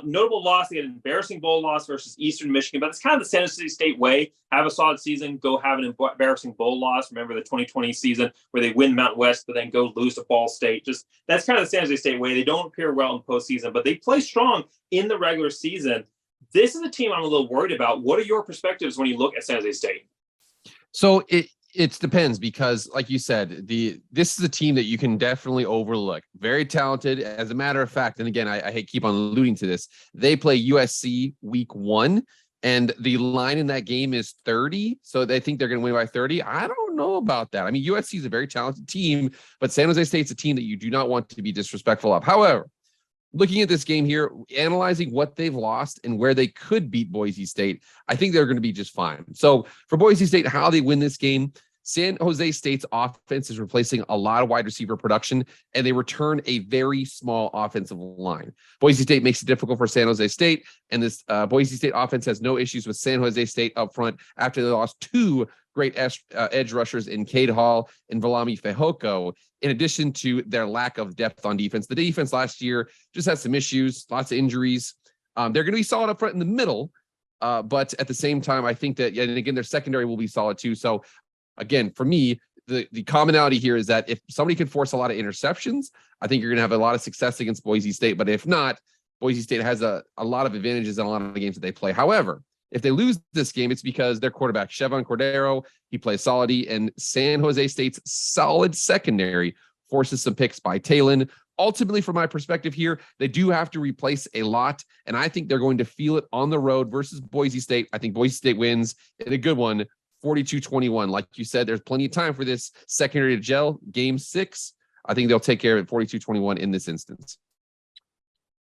Notable loss, they had an embarrassing bowl loss versus Eastern Michigan, but it's kind of the San Jose State way. Have a solid season, go have an embarrassing bowl loss. Remember the 2020 season where they win Mountain West, but then go lose to Ball State. Just that's kind of the San Jose State way. They don't appear well in postseason, but they play strong in the regular season. This is a team I'm a little worried about. What are your perspectives when you look at San Jose State? So it depends, because like you said, this is a team that you can definitely overlook. Very talented. As a matter of fact, and again, I hate keep on alluding to this, they play USC week 1, and the line in that game is 30. So they think they're going to win by 30. I don't know about that. I mean, USC is a very talented team, but San Jose State's a team that you do not want to be disrespectful of. However, looking at this game here, analyzing what they've lost and where they could beat Boise State, I think they're going to be just fine. So for Boise State, how they win this game, San Jose State's offense is replacing a lot of wide receiver production, and they return a very small offensive line. Boise State makes it difficult for San Jose State, and this Boise State offense has no issues with San Jose State up front after they lost 2 great edge rushers in Cade Hall and Valami Fehoko, in addition to their lack of depth on defense. The defense last year just had some issues, lots of injuries. They're going to be solid up front in the middle, but at the same time, I think that, and again, their secondary will be solid too. So again, for me, the commonality here is that if somebody can force a lot of interceptions, I think you're going to have a lot of success against Boise State. But if not, Boise State has a lot of advantages in a lot of the games that they play. However, if they lose this game, it's because their quarterback, Chevon Cordero, he plays solidly, and San Jose State's solid secondary forces some picks by Talon. Ultimately, from my perspective here, they do have to replace a lot, and I think they're going to feel it on the road versus Boise State. I think Boise State wins in a good one, 42-21. Like you said, there's plenty of time for this secondary to gel. Game 6, I think they'll take care of it, 42-21 in this instance.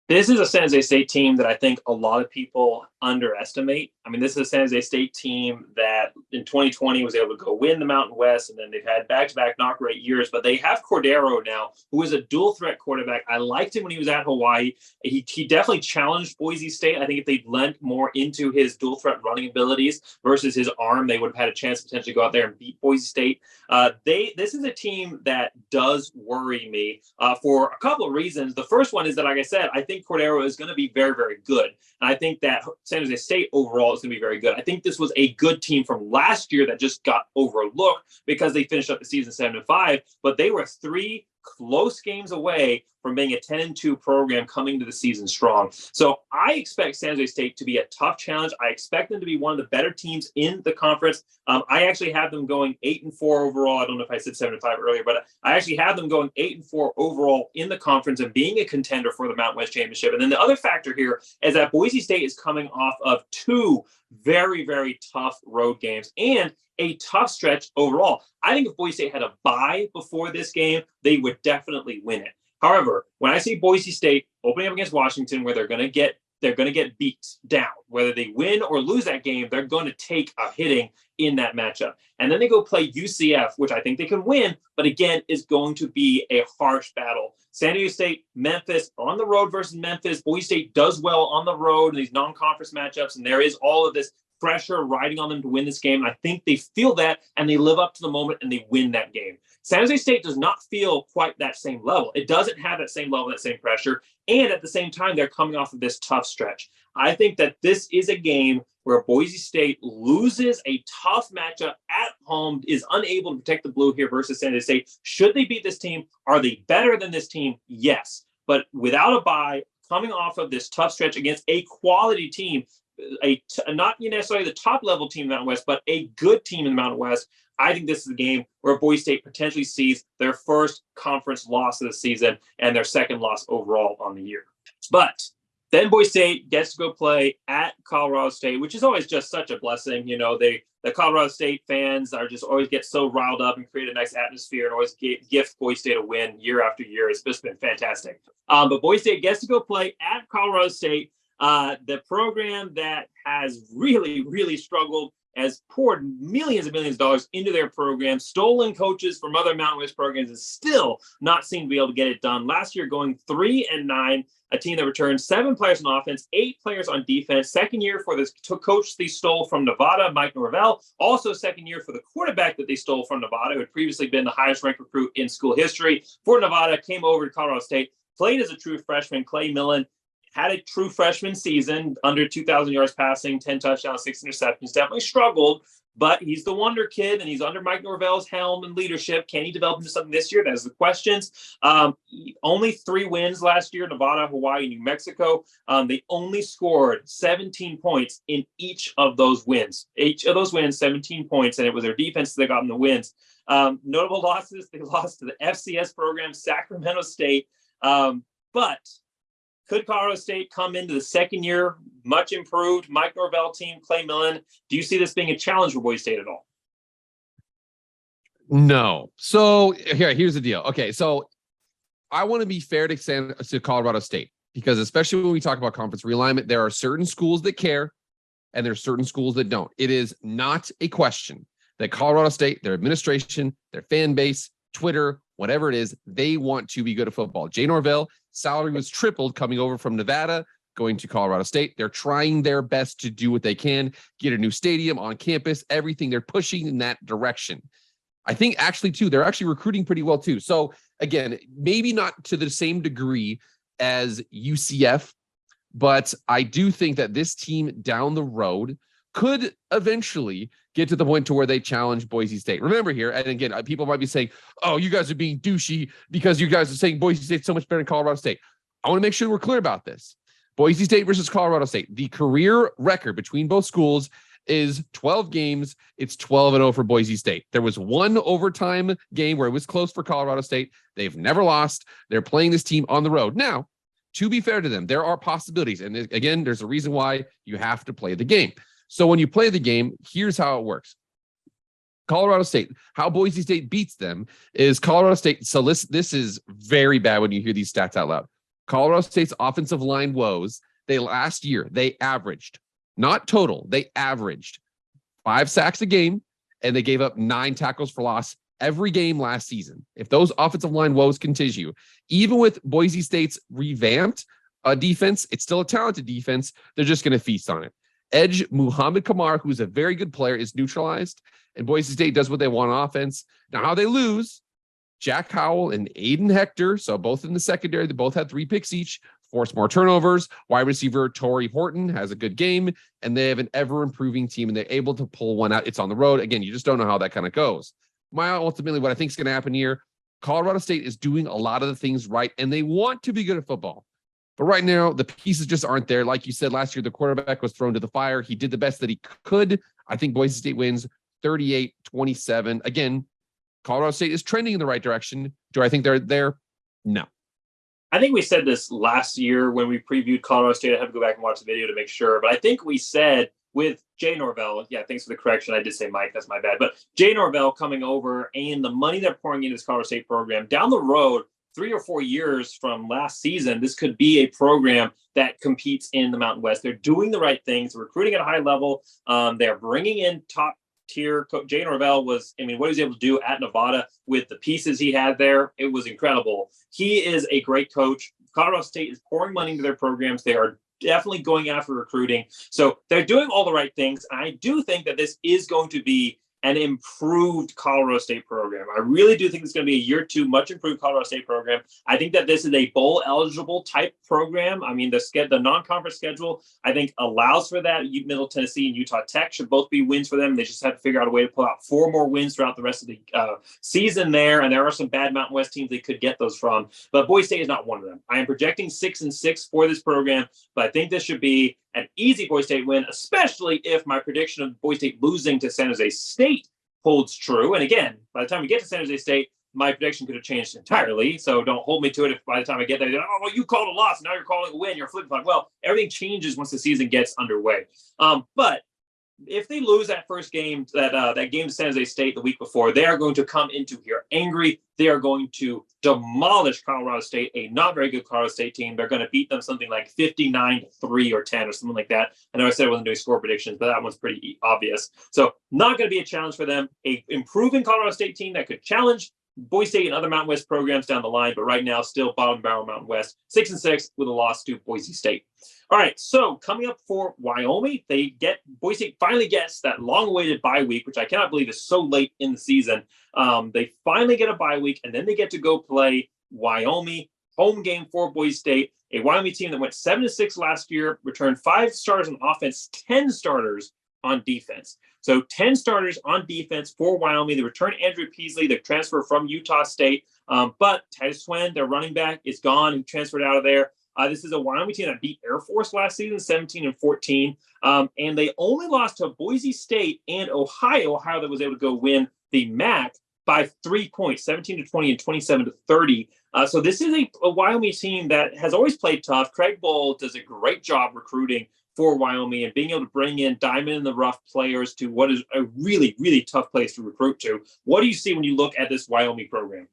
This is a San Jose State team that I think a lot of people underestimate. I mean, this is a San Jose State team that in 2020 was able to go win the Mountain West, and then they've had back-to-back not great years, but they have Cordero now, who is a dual-threat quarterback. I liked him when he was at Hawaii. He definitely challenged Boise State. I think if they'd lent more into his dual-threat running abilities versus his arm, they would have had a chance to potentially go out there and beat Boise State. This is a team that does worry me for a couple of reasons. The first one is that, like I said, I think Cordero is going to be very, very good. And I think that San Jose State overall is going to be very good. I think this was a good team from last year that just got overlooked because they finished up the season 7-5, but they were 3 close games away from being a 10-2 program coming to the season strong. So I expect San Jose State to be a tough challenge. I expect them to be one of the better teams in the conference. I actually have them going 8-4 overall. I don't know if I said 7-5 earlier, but I actually have them going 8-4 overall in the conference and being a contender for the Mountain West Championship. And then the other factor here is that Boise State is coming off of two very, very tough road games and a tough stretch overall. I think if Boise State had a bye before this game, they would definitely win it. However, when I see Boise State opening up against Washington, where they're going to get beat down, whether they win or lose that game, they're going to take a hitting in that matchup. And then they go play UCF, which I think they can win, but again, is going to be a harsh battle. San Diego State, Memphis on the road versus Memphis. Boise State does well on the road in these non-conference matchups, and there is all of this pressure riding on them to win this game. And I think they feel that, and they live up to the moment, and they win that game. San Jose State does not feel quite that same level. It doesn't have that same level, that same pressure. And at the same time, they're coming off of this tough stretch. I think that this is a game where Boise State loses a tough matchup at home, is unable to protect the blue here versus San Jose State. Should they beat this team? Are they better than this team? Yes. But without a bye, coming off of this tough stretch against a quality team, not necessarily the top level team in the Mountain West, but a good team in the Mountain West, I think this is a game where Boise State potentially sees their first conference loss of the season and their second loss overall on the year. But then Boise State gets to go play at Colorado State, which is always just such a blessing. You know, the Colorado State fans are just always get so riled up and create a nice atmosphere and always gift Boise State a win year after year. It's just been fantastic. But Boise State gets to go play at Colorado State, the program that has really, really struggled, has poured millions and millions of dollars into their program, stolen coaches from other Mountain West programs, and still not seem to be able to get it done. Last year, going 3-9, a team that returned 7 players on offense, 8 players on defense. Second year for this coach they stole from Nevada, Mike Norvell. Also second year for the quarterback that they stole from Nevada, who had previously been the highest ranked recruit in school history for Nevada, came over to Colorado State, played as a true freshman. Clay Millen had a true freshman season, under 2,000 yards passing, 10 touchdowns, 6 interceptions. Definitely struggled, but he's the wonder kid, and he's under Mike Norvell's helm and leadership. Can he develop into something this year? That's the questions. Only 3 wins last year: Nevada, Hawaii, New Mexico. They only scored 17 points in each of those wins. Each of those wins, 17 points, and it was their defense that got them the wins. Notable losses: they lost to the FCS program, Sacramento State, but could Colorado State come into the second year much improved? Mike Norvell team, Clay Millen. Do you see this being a challenge for Boise State at all? No. So here's the deal. Okay, so I want to be fair to Colorado State, because especially when we talk about conference realignment, there are certain schools that care and there are certain schools that don't. It is not a question that Colorado State, their administration, their fan base, Twitter, whatever it is, they want to be good at football. Jay Norvell, salary was tripled coming over from Nevada, going to Colorado State. They're trying their best to do what they can, get a new stadium on campus, everything. They're pushing in that direction. I think actually, too, they're actually recruiting pretty well, too. So, again, maybe not to the same degree as UCF, but I do think that this team down the road could eventually get to the point to where they challenge Boise State. Remember here, and again, people might be saying, oh, you guys are being douchey because you guys are saying Boise State's so much better than Colorado State. I want to make sure we're clear about this. Boise State versus Colorado State. The career record between both schools is 12 games. It's 12-0 for Boise State. There was one overtime game where it was close for Colorado State. They've never lost. They're playing this team on the road. Now, to be fair to them, there are possibilities. And again, there's a reason why you have to play the game. So when you play the game, here's how it works. Colorado State, how Boise State beats them is Colorado State. So this is very bad when you hear these stats out loud. Colorado State's offensive line woes, last year, they averaged, not total, they averaged 5 sacks a game, and they gave up 9 tackles for loss every game last season. If those offensive line woes continue, even with Boise State's revamped defense, it's still a talented defense, they're just going to feast on it. Edge Muhammad Kamara, who's a very good player, is neutralized, and Boise State does what they want on offense. Now, how they lose, Jack Howell and Aiden Hector, so both in the secondary, they both had 3 picks each, forced more turnovers. Wide receiver Torrey Horton has a good game, and they have an ever-improving team, and they're able to pull one out. It's on the road. Again, you just don't know how that kind of goes. Ultimately, what I think is going to happen here, Colorado State is doing a lot of the things right, and they want to be good at football. But right now, the pieces just aren't there. Like you said, last year, the quarterback was thrown to the fire. He did the best that he could. I think Boise State wins 38-27. Again, Colorado State is trending in the right direction. Do I think they're there? No. I think we said this last year when we previewed Colorado State. I have to go back and watch the video to make sure. But I think we said with Jay Norvell, yeah, thanks for the correction. I did say Mike, that's my bad. But Jay Norvell coming over and the money they're pouring into this Colorado State program down the road, 3 or 4 years from last season, this could be a program that competes in the Mountain West. They're doing the right things, recruiting at a high level. They're bringing in top tier. Jay Norvell was, what he was able to do at Nevada with the pieces he had there, it was incredible. He is a great coach. Colorado State is pouring money into their programs. They are definitely going after recruiting. So they're doing all the right things. And I do think that this is going to be an improved Colorado State program. I really do think it's going to be a year two, much improved Colorado State program. I think that this is a bowl eligible type program. The non-conference schedule, I think, allows for that. Middle Tennessee and Utah Tech should both be wins for them. They just have to figure out a way to pull out 4 more wins throughout the rest of the season there. And there are some bad Mountain West teams they could get those from. But Boise State is not one of them. I am projecting 6-6 for this program, but I think this should be an easy Boise State win, especially if my prediction of Boise State losing to San Jose State holds true. And again, by the time we get to San Jose State, my prediction could have changed entirely. So don't hold me to it if by the time I get there, well, you called a loss, now you're calling a win, you're flip-flopping. Well, everything changes once the season gets underway. But if they lose that first game, that game to San Jose State the week before, they are going to come into here angry. They are going to demolish Colorado State, a not very good Colorado State team. They're going to beat them something like 59-3 or 10 or something like that. I know I said I wasn't doing score predictions, but that one's pretty obvious. So not going to be a challenge for them. A improving Colorado State team that could challenge Boise State and other Mountain West programs down the line, but right now still bottom barrel Mountain West, 6-6 with a loss to Boise State. All right, so coming up for Wyoming, Boise State finally gets that long-awaited bye week, which I cannot believe is so late in the season. They finally get a bye week, and then they get to go play Wyoming, home game for Boise State, a Wyoming team that went 7-6 last year, returned 5 starters on offense, 10 starters on defense. So 10 starters on defense for Wyoming. They return Andrew Peasley, the transfer from Utah State. But Titus Swen, their running back, is gone and transferred out of there. This is a Wyoming team that beat Air Force last season, 17-14. And they only lost to Boise State and Ohio that was able to go win the MAC by 3 points, 17-20 and 27-30. So this is a Wyoming team that has always played tough. Craig Bohl does a great job recruiting for Wyoming and being able to bring in diamond in the rough players to what is a really, really tough place to recruit to. What do you see when you look at this Wyoming program?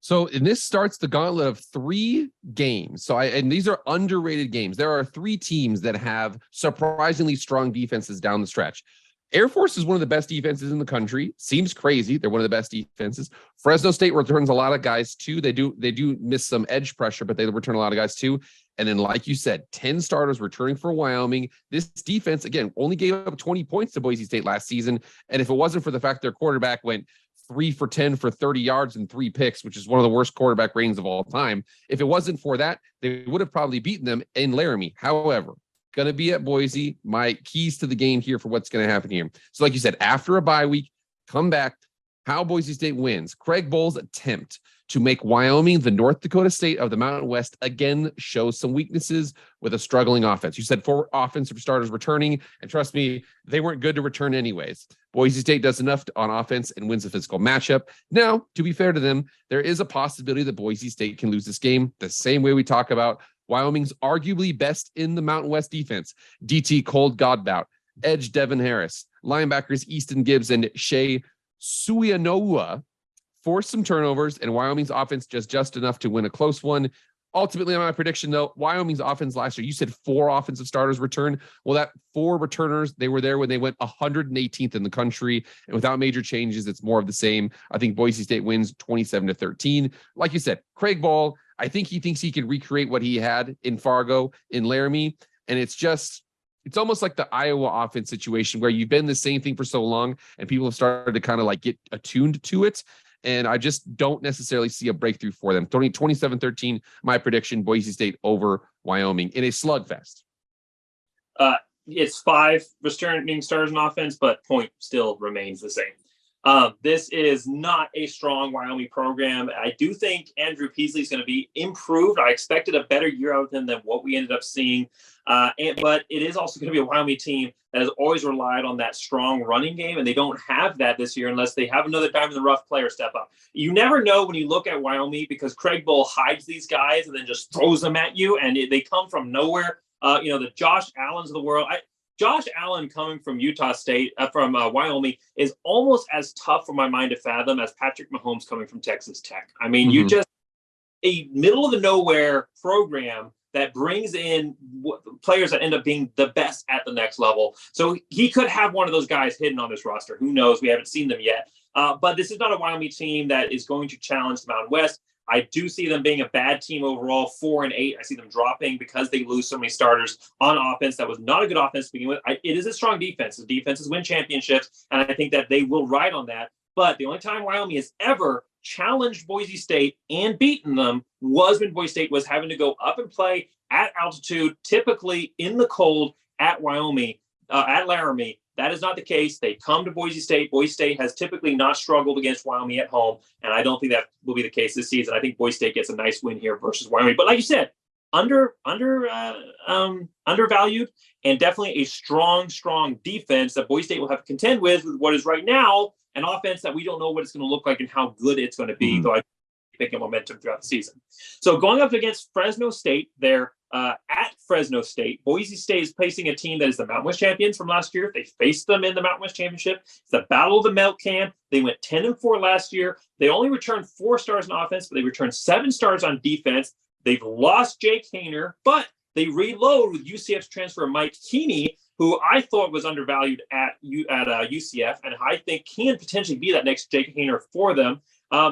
So, and this starts the gauntlet of 3 games. And these are underrated games. There are 3 teams that have surprisingly strong defenses down the stretch. Air Force is one of the best defenses in the country. Seems crazy. They're one of the best defenses. Fresno State returns a lot of guys too. They do miss some edge pressure, but they return a lot of guys too. And then, like you said, 10 starters returning for Wyoming. This defense, again, only gave up 20 points to Boise State last season. And if it wasn't for the fact their quarterback went 3 for 10 for 30 yards and 3 picks, which is one of the worst quarterback ratings of all time, if it wasn't for that, they would have probably beaten them in Laramie. However, going to be at Boise. My keys to the game here for what's going to happen here. So like you said, after a bye week, come back, how Boise State wins. Craig Bohl's attempt to make Wyoming the North Dakota State of the Mountain West again shows some weaknesses with a struggling offense. You said 4 offensive starters returning, and trust me, they weren't good to return anyways. Boise State does enough on offense and wins a physical matchup. Now, to be fair to them, there is a possibility that Boise State can lose this game the same way we talk about Wyoming's arguably best in the Mountain West defense. DT Cold Godbout, edge Devin Harris, linebackers Easton Gibbs and Shea Suianoa forced some turnovers, and Wyoming's offense just enough to win a close one. Ultimately, my prediction, though, Wyoming's offense last year, you said 4 offensive starters returned. Well, that 4 returners, they were there when they went 118th in the country, and without major changes, it's more of the same. I think Boise State wins 27-13. Like you said, Craig Bohl, I think he thinks he can recreate what he had in Fargo, in Laramie, and it's almost like the Iowa offense situation where you've been the same thing for so long, and people have started to kind of like get attuned to it. And I just don't necessarily see a breakthrough for them. 27-13, my prediction, Boise State over Wyoming in a slugfest. It's 5 returning starters on offense, but point still remains the same. This is not a strong Wyoming program. I do think Andrew Peasley is going to be improved. I expected a better year out of him than what we ended up seeing. But it is also going to be a Wyoming team that has always relied on that strong running game, and they don't have that this year unless they have another diamond in the rough player step up. You never know when you look at Wyoming because Craig Bull hides these guys and then just throws them at you, and they come from nowhere. The Josh Allens of the world. Josh Allen coming from Utah State, from Wyoming, is almost as tough for my mind to fathom as Patrick Mahomes coming from Texas Tech. I mean, you just a middle of the nowhere program that brings in players that end up being the best at the next level. So he could have one of those guys hidden on this roster. Who knows? We haven't seen them yet. But this is not a Wyoming team that is going to challenge the Mountain West. I do see them being a bad team overall, 4-8. I see them dropping because they lose so many starters on offense. That was not a good offense to begin with. It is a strong defense. The defenses win championships, and I think that they will ride on that. But the only time Wyoming has ever challenged Boise State and beaten them was when Boise State was having to go up and play at altitude, typically in the cold at Wyoming, at Laramie. That is not the case. They come to Boise State. Boise State has typically not struggled against Wyoming at home, and I don't think that will be the case this season. I think Boise State gets a nice win here versus Wyoming. But like you said, undervalued, and definitely a strong defense that Boise State will have to contend with what is right now an offense that we don't know what it's going to look like and how good it's going to be. Though I picking momentum throughout the season. So going up against Fresno State, they're at Fresno State. Boise State is facing a team that is the Mountain West champions from last year. They faced them in the Mountain West Championship. It's the Battle of the Milk Can. They went 10-4 last year. They only returned 4 stars on offense, but they returned 7 stars on defense. They've lost Jake Haener, but they reload with UCF's transfer Mike Keeney, who I thought was undervalued at UCF, and I think can potentially be that next Jake Haener for them.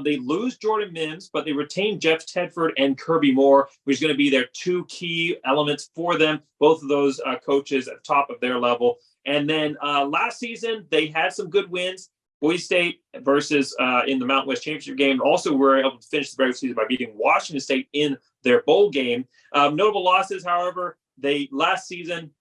They lose Jordan Mims, but they retain Jeff Tedford and Kirby Moore, which is going to be their 2 key elements for them. Both of those coaches at the top of their level. And then last season, they had some good wins. Boise State versus in the Mountain West Championship game. Also were able to finish the regular season by beating Washington State in their bowl game. Notable losses, however, they last season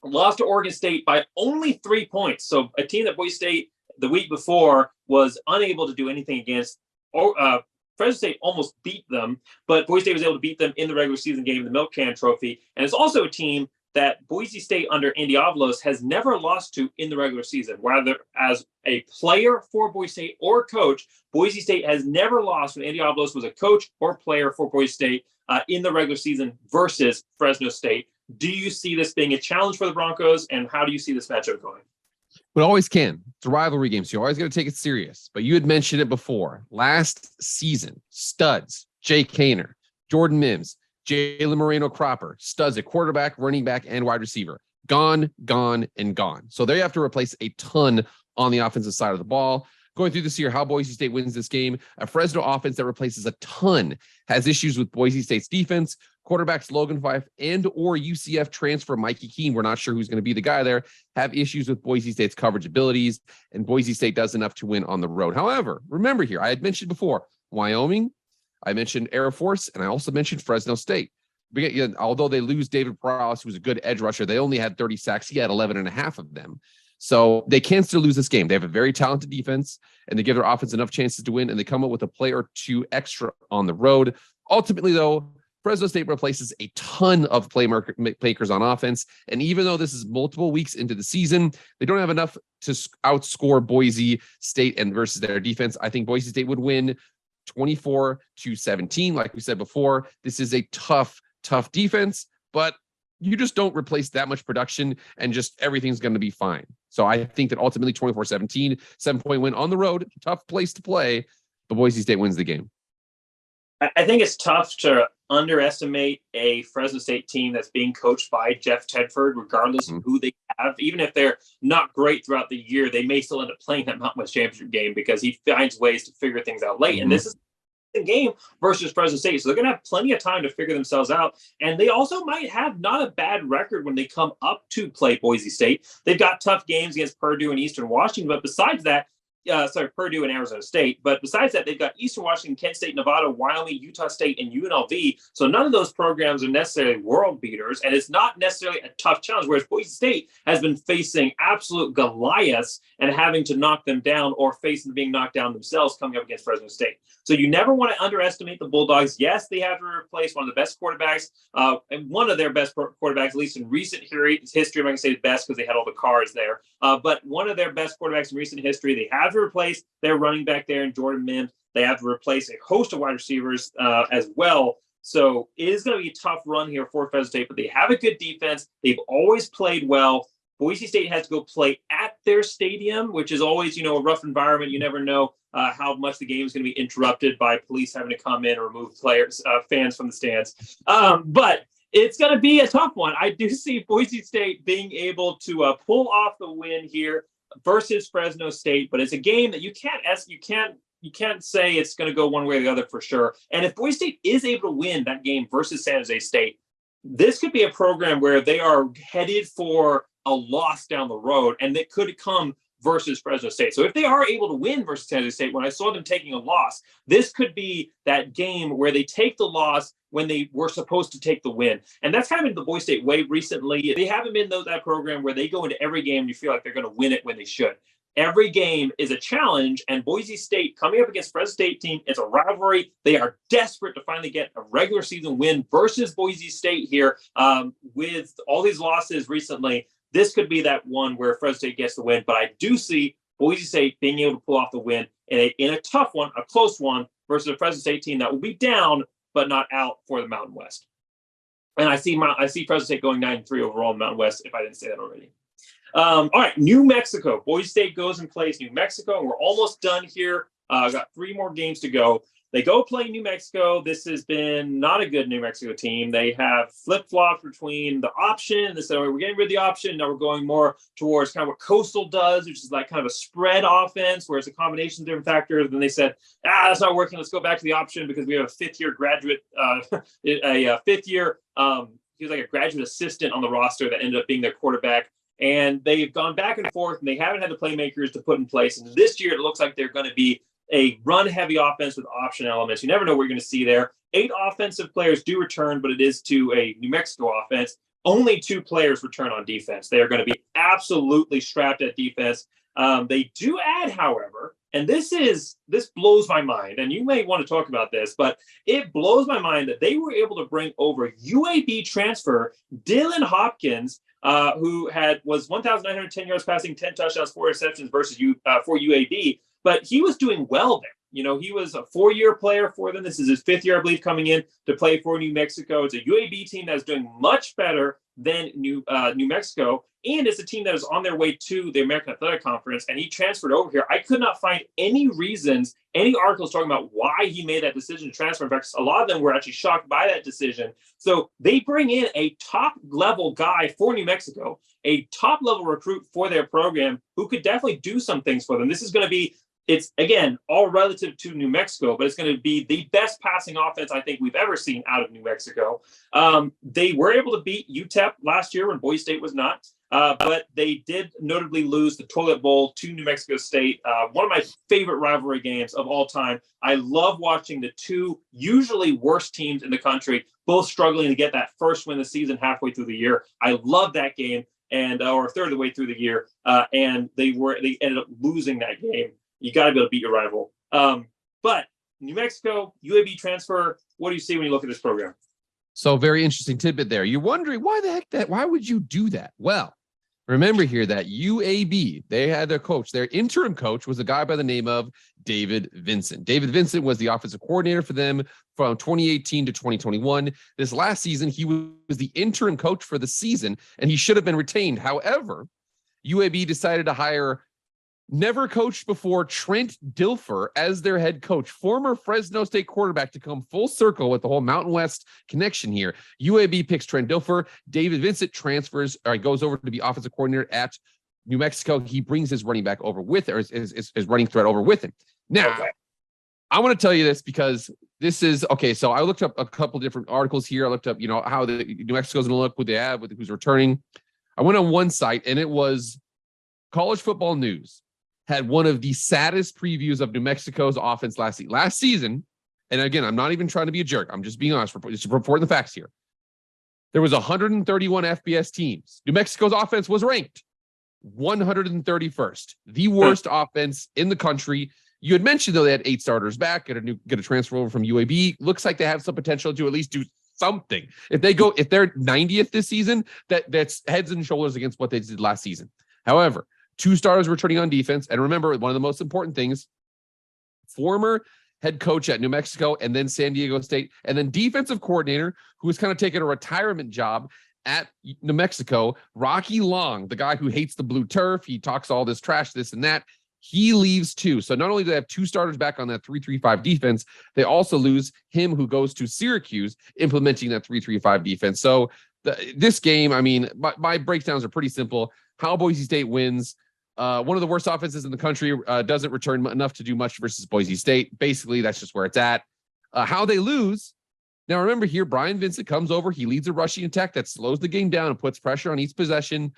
lost to Oregon State by only 3 points. So a team that Boise State the week before was unable to do anything against. Fresno State almost beat them, but Boise State was able to beat them in the regular season game, the Milk Can Trophy. And it's also a team that Boise State under Andy Avalos has never lost to in the regular season. Whether as a player for Boise State or coach, Boise State has never lost when Andy Avalos was a coach or player for Boise State in the regular season versus Fresno State. Do you see this being a challenge for the Broncos, and how do you see this matchup going? But always can. It's a rivalry game, so you always got to take it serious. But you had mentioned it before. Last season, studs, Jake Haener, Jordan Mims, Jalen Moreno-Cropper, studs at quarterback, running back, and wide receiver. Gone, and gone. So they have to replace a ton on the offensive side of the ball. Going through this year, how Boise State wins this game, a Fresno offense that replaces a ton has issues with Boise State's defense. Quarterbacks Logan Fife and or UCF transfer Mikey Keene, we're not sure who's going to be the guy there, have issues with Boise State's coverage abilities, and Boise State does enough to win on the road. However, remember here, I had mentioned before, Wyoming, I mentioned Air Force, and I also mentioned Fresno State. Although they lose David Prowse, who's a good edge rusher, they only had 30 sacks. He had 11 and a half of them. So they can still lose this game. They have a very talented defense, and they give their offense enough chances to win, and they come up with a play or 2 extra on the road. Ultimately, though, Fresno State replaces a ton of playmakers on offense, and even though this is multiple weeks into the season, they don't have enough to outscore Boise State and versus their defense. I think Boise State would win 24-17. Like we said before, this is a tough defense, but you just don't replace that much production and just everything's going to be fine. So I think that ultimately 24-17, 7-point win on the road, tough place to play, but Boise State wins the game. I think it's tough to underestimate a Fresno State team that's being coached by Jeff Tedford, regardless of who they have. Even if they're not great throughout the year, they may still end up playing that Mountain West Championship game because he finds ways to figure things out late. And this is the game versus Fresno State. So they're going to have plenty of time to figure themselves out. And they also might have not a bad record when they come up to play Boise State. They've got tough games against Purdue and Eastern Washington. But besides that, Purdue and Arizona State. But besides that, they've got Eastern Washington, Kent State, Nevada, Wyoming, Utah State, and UNLV. So none of those programs are necessarily world beaters, and it's not necessarily a tough challenge, whereas Boise State has been facing absolute Goliaths and having to knock them down or facing being knocked down themselves coming up against Fresno State. So you never want to underestimate the Bulldogs. Yes, they have to replace one of the best quarterbacks, and one of their best quarterbacks, at least in recent history. I'm going to say the best because they had all the cars there. But one of their best quarterbacks in recent history. They have to replace their running back there in Jordan Mims. They have to replace a host of wide receivers as well. So it is going to be a tough run here for Fresno State, but they have a good defense. They've always played well. Boise State has to go play at their stadium, which is always, a rough environment. You never know how much the game is going to be interrupted by police having to come in and remove fans from the stands. But it's going to be a tough one. I do see Boise State being able to pull off the win here versus Fresno State, but it's a game that you can't say it's going to go one way or the other for sure. And if Boise State is able to win that game versus San Jose State, this could be a program where they are headed for a loss down the road, and that could come versus Fresno State. So if they are able to win versus San Jose State, when I saw them taking a loss, this could be that game where they take the loss when they were supposed to take the win. And that's kind of been the Boise State way recently. They haven't been that program where they go into every game and you feel like they're going to win it when they should. Every game is a challenge, and Boise State coming up against Fresno State team, it's a rivalry. They are desperate to finally get a regular season win versus Boise State here. With all these losses recently, this could be that one where Fresno State gets the win. But I do see Boise State being able to pull off the win in a tough one, a close one, versus a Fresno State team that will be down but not out for the Mountain West. And I see Fresno State going 9-3 overall in the Mountain West, if I didn't say that already. All right, New Mexico. Boise State goes and plays New Mexico, and we're almost done here. Got 3 more games to go. They go play New Mexico. This has been not a good New Mexico team. They have flip-flopped between the option. They said, we're getting rid of the option. Now we're going more towards kind of what Coastal does, which is like kind of a spread offense where it's a combination of different factors. Then they said, that's not working. Let's go back to the option because we have a fifth-year graduate, he was like a graduate assistant on the roster that ended up being their quarterback. And they've gone back and forth, and they haven't had the playmakers to put in place. And this year, it looks like they're going to be a run-heavy offense with option elements. You never know what you're going to see there. 8 offensive players do return, but it is to a New Mexico offense. Only 2 players return on defense. They are going to be absolutely strapped at defense. They do add, however, and this blows my mind, and you may want to talk about this, but it blows my mind that they were able to bring over UAB transfer Dylan Hopkins, who was 1,910 yards passing, 10 touchdowns, 4 receptions versus for UAB. But he was doing well there. He was a 4-year player for them. This is his 5th year, I believe, coming in to play for New Mexico. It's a UAB team that is doing much better than New Mexico, and it's a team that is on their way to the American Athletic Conference, and he transferred over here. I could not find any reasons, any articles talking about why he made that decision to transfer. In fact, a lot of them were actually shocked by that decision. So they bring in a top-level guy for New Mexico, a top-level recruit for their program who could definitely do some things for them. This is going to be It's, again, all relative to New Mexico, but it's going to be the best passing offense I think we've ever seen out of New Mexico. They were able to beat UTEP last year when Boise State was not, but they did notably lose the Toilet Bowl to New Mexico State, one of my favorite rivalry games of all time. I love watching the 2 usually worst teams in the country, both struggling to get that first win of the season halfway through the year. I love that game, or a third of the way through the year, and they ended up losing that game. You got to be able to beat your rival. But New Mexico, UAB transfer, what do you see when you look at this program? So very interesting tidbit there. You're wondering why would you do that? Well, remember here that UAB, they had their coach, their interim coach was a guy by the name of David Vincent. David Vincent was the offensive coordinator for them from 2018 to 2021. This last season, he was the interim coach for the season, and he should have been retained. However, UAB decided to hire never coached before Trent Dilfer as their head coach, former Fresno State quarterback, to come full circle with the whole Mountain West connection here. UAB picks Trent Dilfer. David Vincent goes over to be offensive coordinator at New Mexico. He brings his running back over with, or his running threat over with him. Now, okay, I want to tell you this because this is okay. So I looked up a couple different articles here. I looked up, how the New Mexico's going to look, who they have, who's returning. I went on one site and it was College Football News had one of the saddest previews of New Mexico's offense last season. And again, I'm not even trying to be a jerk. I'm just being honest, just reporting the facts here. There was 131 FBS teams. New Mexico's offense was ranked 131st, the worst offense in the country. You had mentioned, though, they had 8 starters back, get a transfer over from UAB. Looks like they have some potential to at least do something. If they're 90th this season, that's heads and shoulders against what they did last season. However, 2 starters returning on defense. And remember, one of the most important things, former head coach at New Mexico and then San Diego State, and then defensive coordinator who was kind of taking a retirement job at New Mexico, Rocky Long, the guy who hates the blue turf. He talks all this trash, this and that. He leaves too. So not only do they have 2 starters back on that 3-3-5 defense, they also lose him who goes to Syracuse implementing that 3-3-5 defense. So this game, I mean, my breakdowns are pretty simple. How Boise State wins. One of the worst offenses in the country, doesn't return enough to do much versus Boise State. Basically, that's just where it's at. How they lose. Now, remember here, Brian Vincent comes over. He leads a rushing attack that slows the game down and puts pressure on each possession.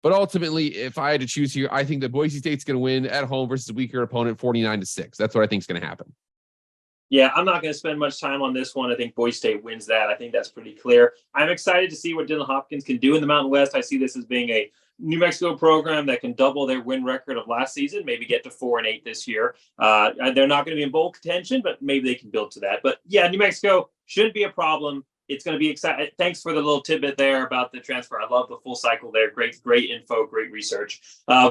But ultimately, if I had to choose here, I think that Boise State's going to win at home versus a weaker opponent, 49-6. That's what I think is going to happen. Yeah, I'm not going to spend much time on this one. I think Boise State wins that. I think that's pretty clear. I'm excited to see what Dylan Hopkins can do in the Mountain West. I see this as being a New Mexico program that can double their win record of last season, maybe get to 4-8 this year. They're not going to be in bowl contention, but maybe they can build to that. But yeah, New Mexico shouldn't be a problem. It's going to be exciting. Thanks for the little tidbit there about the transfer. I love the full cycle there. Great info, great research.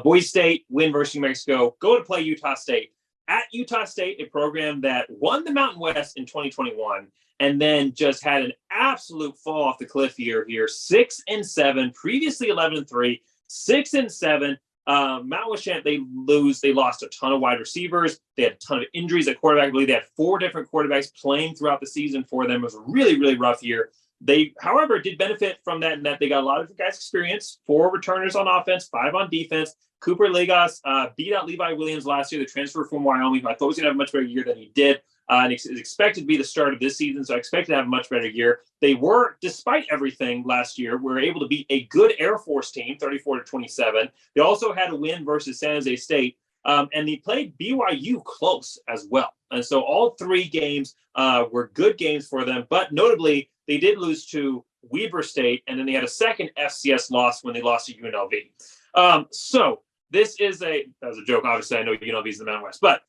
Boise State win versus New Mexico. Go to play Utah State. At Utah State, a program that won the Mountain West in 2021 and then just had an absolute fall off the cliff year here. 6-7, previously 11-3, 6-7. Mountain West champ, they lose. They lost a ton of wide receivers. They had a ton of injuries at quarterback. I believe they had 4 different quarterbacks playing throughout the season for them. It was a really, really rough year. They, however, did benefit from that in that they got a lot of guys' experience. 4 returners on offense, 5 on defense. Cooper Legos beat out Levi Williams last year, the transfer from Wyoming, who I thought was going to have a much better year than he did. And it's expected to be the start of this season, so I expect to have a much better year. They were, despite everything last year, were able to beat a good Air Force team, 34-27. They also had a win versus San Jose State, and they played BYU close as well. And so all 3 games were good games for them, but notably, they did lose to Weber State, and then they had a second FCS loss when they lost to UNLV. So this is that was a joke. Obviously, I know UNLV is the Mountain West, but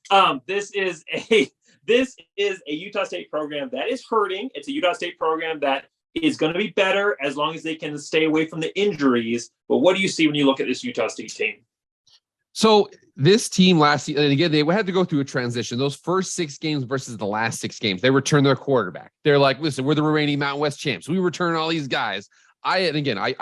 this is a Utah State program that is hurting. It's a Utah State program that is going to be better as long as they can stay away from the injuries. But what do you see when you look at this Utah State team? So this team last year, and again, they had to go through a transition. Those first 6 games versus the last 6 games, they returned their quarterback. They're like, listen, we're the reigning Mountain West champs. We return all these guys. I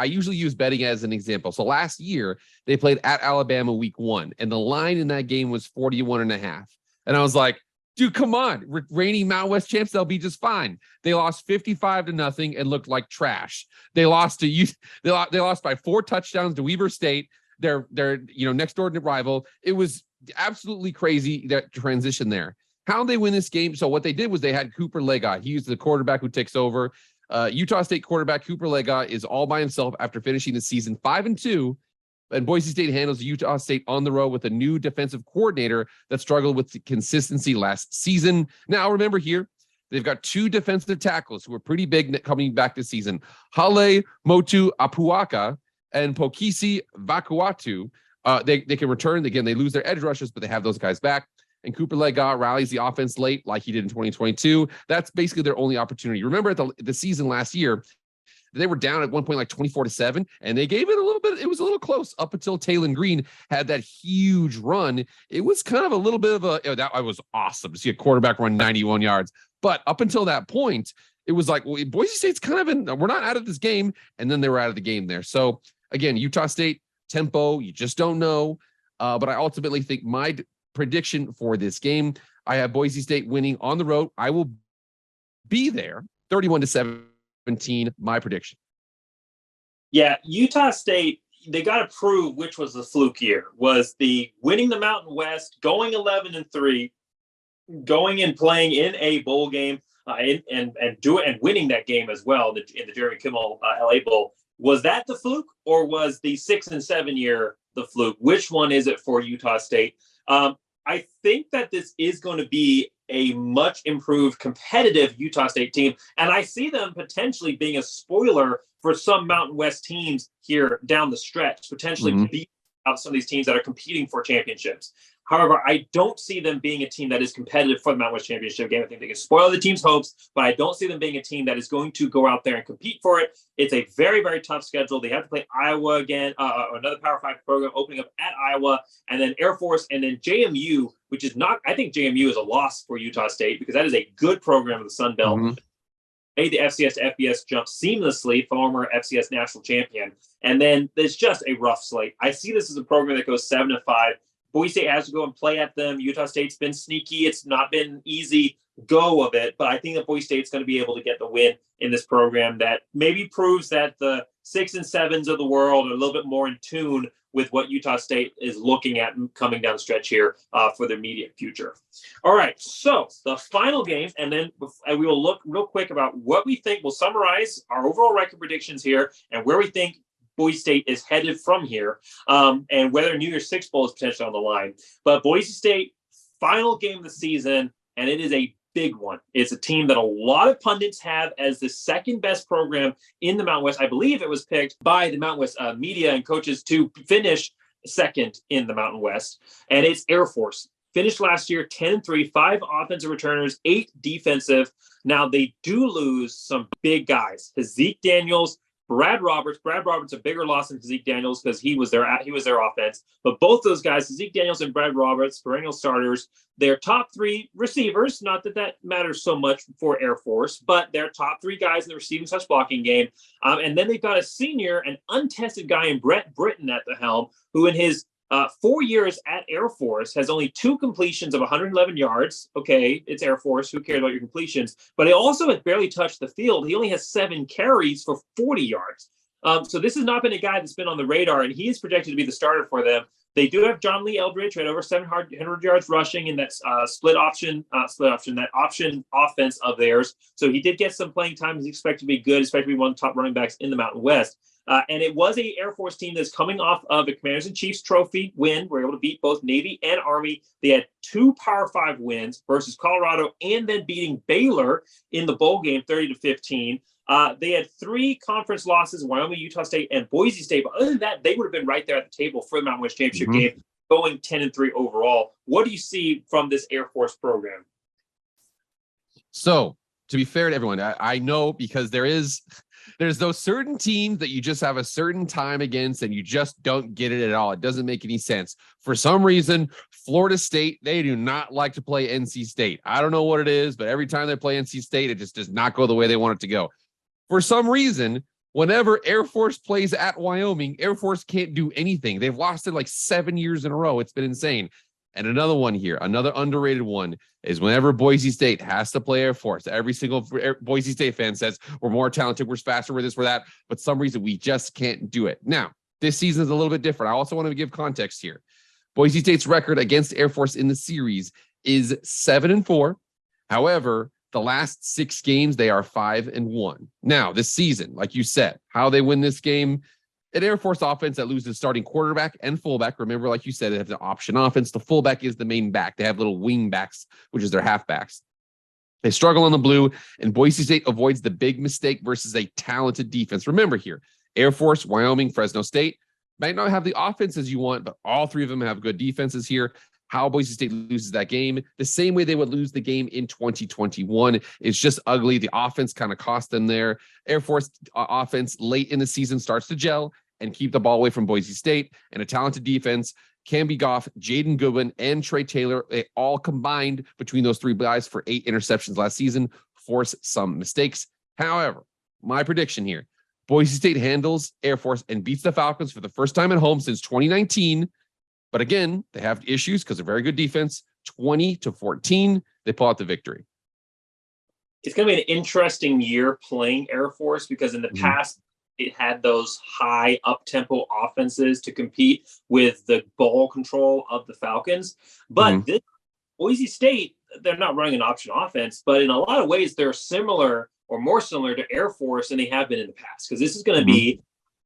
usually use betting as an example. So last year, they played at Alabama week 1, and the line in that game was 41.5. And I was like, dude, come on. Reigning Mountain West champs, they'll be just fine. They lost 55-0 and looked like trash. They lost by 4 touchdowns to Weber State. Their next door rival. It was absolutely crazy, that transition there. How they win this game? So what they did was they had Cooper Lega. He was the quarterback who takes over. Utah State quarterback Cooper Lega is all by himself after finishing the season 5-2. And Boise State handles Utah State on the road with a new defensive coordinator that struggled with consistency last season. Now, remember here, they've got 2 defensive tackles who are pretty big coming back this season. Hale Motu Apuaka and Pokisi Vakuatu. They can return. Again, they lose their edge rushers, but they have those guys back. And Cooper Lega rallies the offense late like he did in 2022. That's basically their only opportunity. Remember at the season last year, they were down at one point like 24-7, and they gave it a little bit. It was a little close up until Taylon Green had that huge run. It was kind of a little bit of that was awesome to see a quarterback run 91 yards. But up until that point, it was like, well, Boise State's kind of we're not out of this game. And then they were out of the game there. So again, Utah State tempo, you just don't know. But I ultimately think my prediction for this game, I have Boise State winning on the road. I will be there 31-17, my prediction. Yeah, Utah State, they got to prove which was the fluke year. Was the winning the Mountain West, going 11-3, going and playing in a bowl game, and winning that game as well in the Jeremy Kimmel LA Bowl. Was that the fluke, or was the 6 and 7 year the fluke? Which one is it for Utah State? I think that this is going to be a much improved competitive Utah State team. And I see them potentially being a spoiler for some Mountain West teams here down the stretch, potentially beat out some of these teams that are competing for championships. However, I don't see them being a team that is competitive for the Mountain West Championship game. I think they can spoil the team's hopes, but I don't see them being a team that is going to go out there and compete for it. It's a very, very tough schedule. They have to play Iowa again, another Power 5 program opening up at Iowa, and then Air Force, and then JMU, which is not – I think JMU is a loss for Utah State because that is a good program of the Sun Belt. Made the FCS to FBS jump seamlessly, former FCS national champion. And then there's just a rough slate. I see this as a program that goes 7-5. Boise State has to go and play at them. Utah State's been sneaky. It's not been easy go of it, but I think that Boise State's going to be able to get the win in this program that maybe proves that the 6 and 7s of the world are a little bit more in tune with what Utah State is looking at coming down the stretch here for their immediate future. All right, so the final game, and then we will look real quick about what we think. We'll summarize our overall record predictions here and where we think Boise State is headed from here, and whether New Year's Six Bowl is potentially on the line. But Boise State, final game of the season, and it is a big one. It's a team that a lot of pundits have as the second best program in the Mountain West. I believe it was picked by the Mountain West media and coaches to finish second in the Mountain West, and it's Air Force. Finished last year 10-3, 5 offensive returners, 8 defensive. Now they do lose some big guys. Zeke Daniels, Brad Roberts, a bigger loss than Zeke Daniels because he was their offense. But both those guys, Zeke Daniels and Brad Roberts, perennial starters, they're top 3 receivers. Not that that matters so much for Air Force, but they're top 3 guys in the receiving/blocking game. And then they've got a senior, an untested guy in Brett Britton at the helm, who in his 4 years at Air Force has only 2 completions of 111 yards. Okay, it's Air Force. Who cares about your completions? But he also has barely touched the field. He only has 7 carries for 40 yards. So this has not been a guy that's been on the radar, and he is projected to be the starter for them. They do have John Lee Eldridge, right, over 700 yards rushing in that that option offense of theirs. So he did get some playing time. He's expected to be good, expected to be one of the top running backs in the Mountain West. And it was a Air Force team that's coming off of a Commanders and Chiefs trophy win. We're able to beat both Navy and Army. They had 2 Power 5 wins versus Colorado and then beating Baylor in the bowl game 30-15. They had 3 conference losses, Wyoming, Utah State, and Boise State. But other than that, they would have been right there at the table for the Mountain West Championship game, going 10-3 overall. What do you see from this Air Force program? So, to be fair to everyone, I know because there's those certain teams that you just have a certain time against and you just don't get it at all. It doesn't make any sense. For some reason, Florida State, they do not like to play NC State. I don't know what it is, but every time they play NC State, it just does not go the way they want it to go. For some reason, whenever Air Force plays at Wyoming, Air Force can't do anything. They've lost it like 7 years in a row. It's been insane. And another one here, another underrated one, is whenever Boise State has to play Air Force, every single Boise State fan says, we're more talented, we're faster, we're this, we're that, but some reason we just can't do it. Now, this season is a little bit different. I also want to give context here. Boise State's record against Air Force in the series is 7-4. However, the last 6 games, they are 5-1. Now, this season, like you said, how they win this game, an Air Force offense that loses starting quarterback and fullback. Remember, like you said, they have the option offense. The fullback is the main back. They have little wing backs, which is their halfbacks. They struggle on the blue, and Boise State avoids the big mistake versus a talented defense. Remember here, Air Force, Wyoming, Fresno State might not have the offenses you want, but all 3 of them have good defenses here. How Boise State loses that game, the same way they would lose the game in 2021. It's just ugly. The offense kind of cost them there. Air Force offense late in the season starts to gel and keep the ball away from Boise State, and a talented defense. Camby Goff, Jaden Goodwin, and Trey Taylor, they all combined between those 3 guys for 8 interceptions last season, force some mistakes. However, my prediction here, Boise State handles Air Force and beats the Falcons for the first time at home since 2019. But again, they have issues because they're very good defense. 20-14, they pull out the victory. It's going to be an interesting year playing Air Force because in the past, it had those high up-tempo offenses to compete with the ball control of the Falcons. But this Boise State, they're not running an option offense, but in a lot of ways, they're similar or more similar to Air Force than they have been in the past. Because this is going to be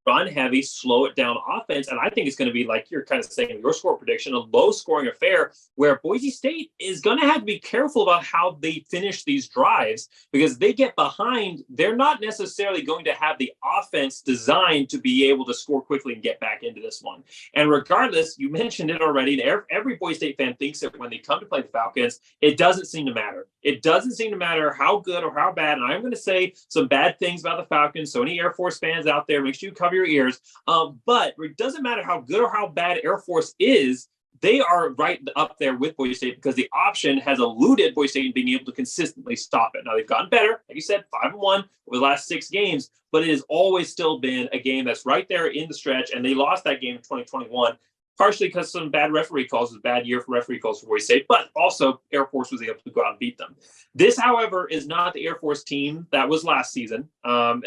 run heavy, slow it down offense. And I think it's going to be, like you're kind of saying, your score prediction, a low scoring affair where Boise State is going to have to be careful about how they finish these drives, because they get behind. They're not necessarily going to have the offense designed to be able to score quickly and get back into this one. And regardless, you mentioned it already, and every Boise State fan thinks that when they come to play the Falcons, it doesn't seem to matter. It doesn't seem to matter how good or how bad. And I'm going to say some bad things about the Falcons. So any Air Force fans out there, make sure you cover your ears. But it doesn't matter how good or how bad Air Force is. They are right up there with Boise State because the option has eluded Boise State in being able to consistently stop it. Now, they've gotten better, like you said, 5-1 over the last 6 games, but it has always still been a game that's right there in the stretch, and they lost that game in 2021, partially because some bad referee calls. It was a bad year for referee calls for Boise State, but also Air Force was able to go out and beat them. This, however, is not the Air Force team that was last season, and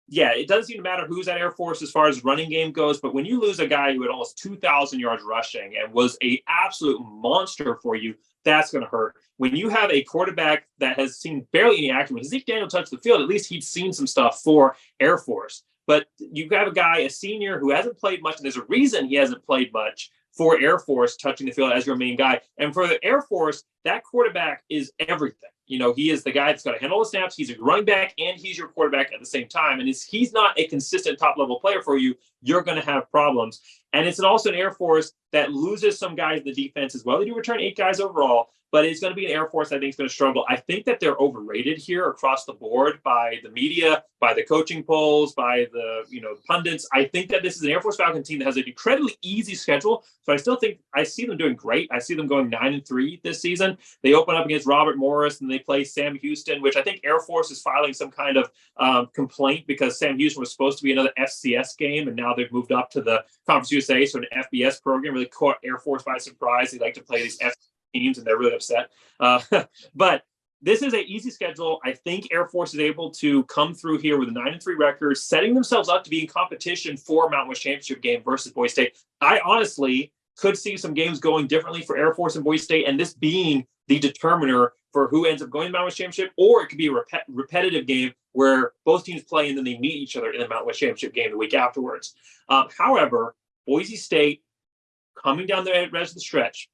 it doesn't seem to matter who's at Air Force as far as running game goes, but when you lose a guy who had almost 2,000 yards rushing and was a absolute monster for you, that's going to hurt. When you have a quarterback that has seen barely any action, when Zeke Daniel touched the field, at least he'd seen some stuff for Air Force. But you have a guy, a senior, who hasn't played much, and there's a reason he hasn't played much for Air Force touching the field as your main guy. And for the Air Force, that quarterback is everything. He is the guy that's got to handle the snaps. He's a running back and he's your quarterback at the same time. And if he's not a consistent top-level player for you, you're going to have problems. And it's also an Air Force that loses some guys in the defense as well. They do return 8 guys overall, but it's going to be an Air Force I think is going to struggle. I think that they're overrated here across the board by the media, by the coaching polls, by the pundits. I think that this is an Air Force Falcon team that has an incredibly easy schedule. So I still think I see them doing great. I see them going 9-3 this season. They open up against Robert Morris and they play Sam Houston, which I think Air Force is filing some kind of complaint because Sam Houston was supposed to be another FCS game, and now they've moved up to the Conference USA, so an FBS program. Really caught Air Force by surprise. They like to play these FCS teams, and they're really upset. But this is an easy schedule. I think Air Force is able to come through here with a 9-3 record, setting themselves up to be in competition for a Mountain West Championship game versus Boise State. I honestly could see some games going differently for Air Force and Boise State, and this being the determiner for who ends up going to the Mountain West Championship, or it could be a repetitive game where both teams play and then they meet each other in the Mountain West Championship game the week afterwards. However, Boise State, coming down the rest of the stretch,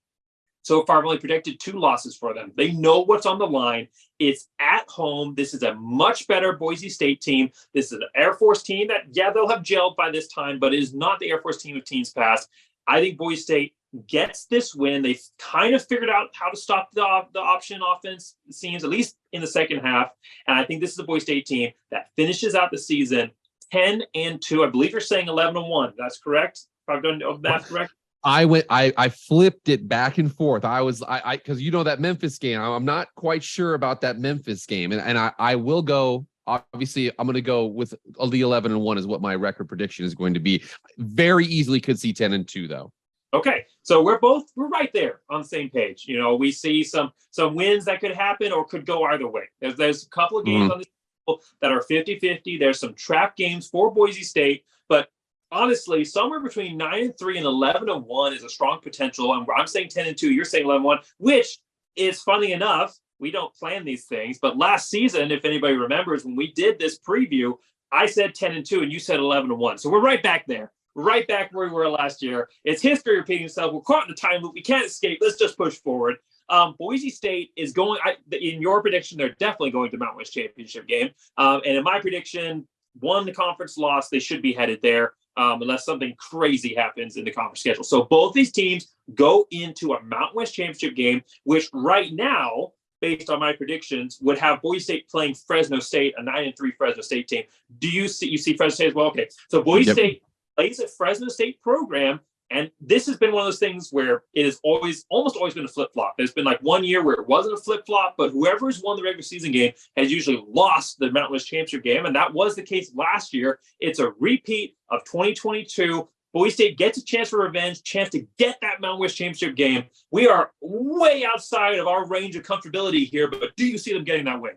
so far I've only predicted 2 losses for them. They know what's on the line. It's at home. This is a much better Boise State team. This is an Air Force team that, they'll have gelled by this time, but it is not the Air Force team of teams past. I think Boise State gets this win. They've kind of figured out how to stop the option offense, it seems, at least in the second half. And I think this is a Boise State team that finishes out the season 10-2. I believe you're saying 11-1. That's correct? If I've done that correct? I flipped it back and forth. Because that Memphis game, I'm not quite sure about that Memphis game. And I will go, obviously, I'm going to go with the 11-1 is what my record prediction is going to be. Very easily could see 10-2 though. Okay, so we're right there on the same page. We see some wins that could happen or could go either way. There's a couple of games on this table that are 50-50. There's some trap games for Boise State, but honestly, somewhere between 9-3 and 11-1 is a strong potential. And I'm saying 10-2, you're saying 11-1, which is funny enough. We don't plan these things, but last season, if anybody remembers, when we did this preview, I said 10-2 and you said 11-1. So we're right back there. Right back where we were last year. It's history repeating itself. We're caught in a time loop. We can't escape. Let's just push forward. Boise State is going, in your prediction, they're definitely going to Mountain West Championship game. And in my prediction, won the conference, lost, they should be headed there unless something crazy happens in the conference schedule. So both these teams go into a Mountain West Championship game, which right now, based on my predictions, would have Boise State playing Fresno State, a 9-3 Fresno State team. Do you see Fresno State as well? Okay, so Boise State plays a Fresno State program, and this has been one of those things where it has almost always been a flip-flop. There's been like one year where it wasn't a flip-flop, but whoever's won the regular season game has usually lost the Mountain West Championship game, and that was the case last year. It's a repeat of 2022. Boise State gets a chance for revenge, chance to get that Mountain West Championship game. We are way outside of our range of comfortability here, but do you see them getting that win?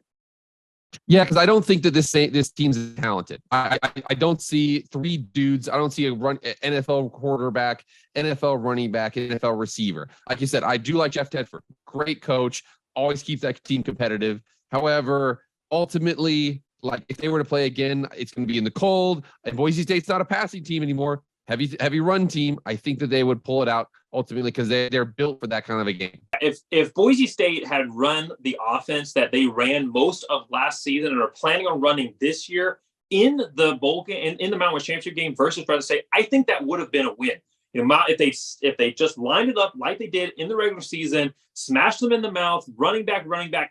Yeah, because I don't think that this team's talented. I don't see 3 dudes. I don't see a NFL quarterback, NFL running back, NFL receiver. Like you said, I do like Jeff Tedford. Great coach, always keeps that team competitive. However, ultimately, like if they were to play again, it's going to be in the cold. And Boise State's not a passing team anymore. Heavy run team. I think that they would pull it out ultimately because they're built for that kind of a game. If Boise State had run the offense that they ran most of last season and are planning on running this year in the bowl game, in the Mountain West Championship game versus Fresno State, I think that would have been a win. You know, if they just lined it up like they did in the regular season, smashed them in the mouth, running back,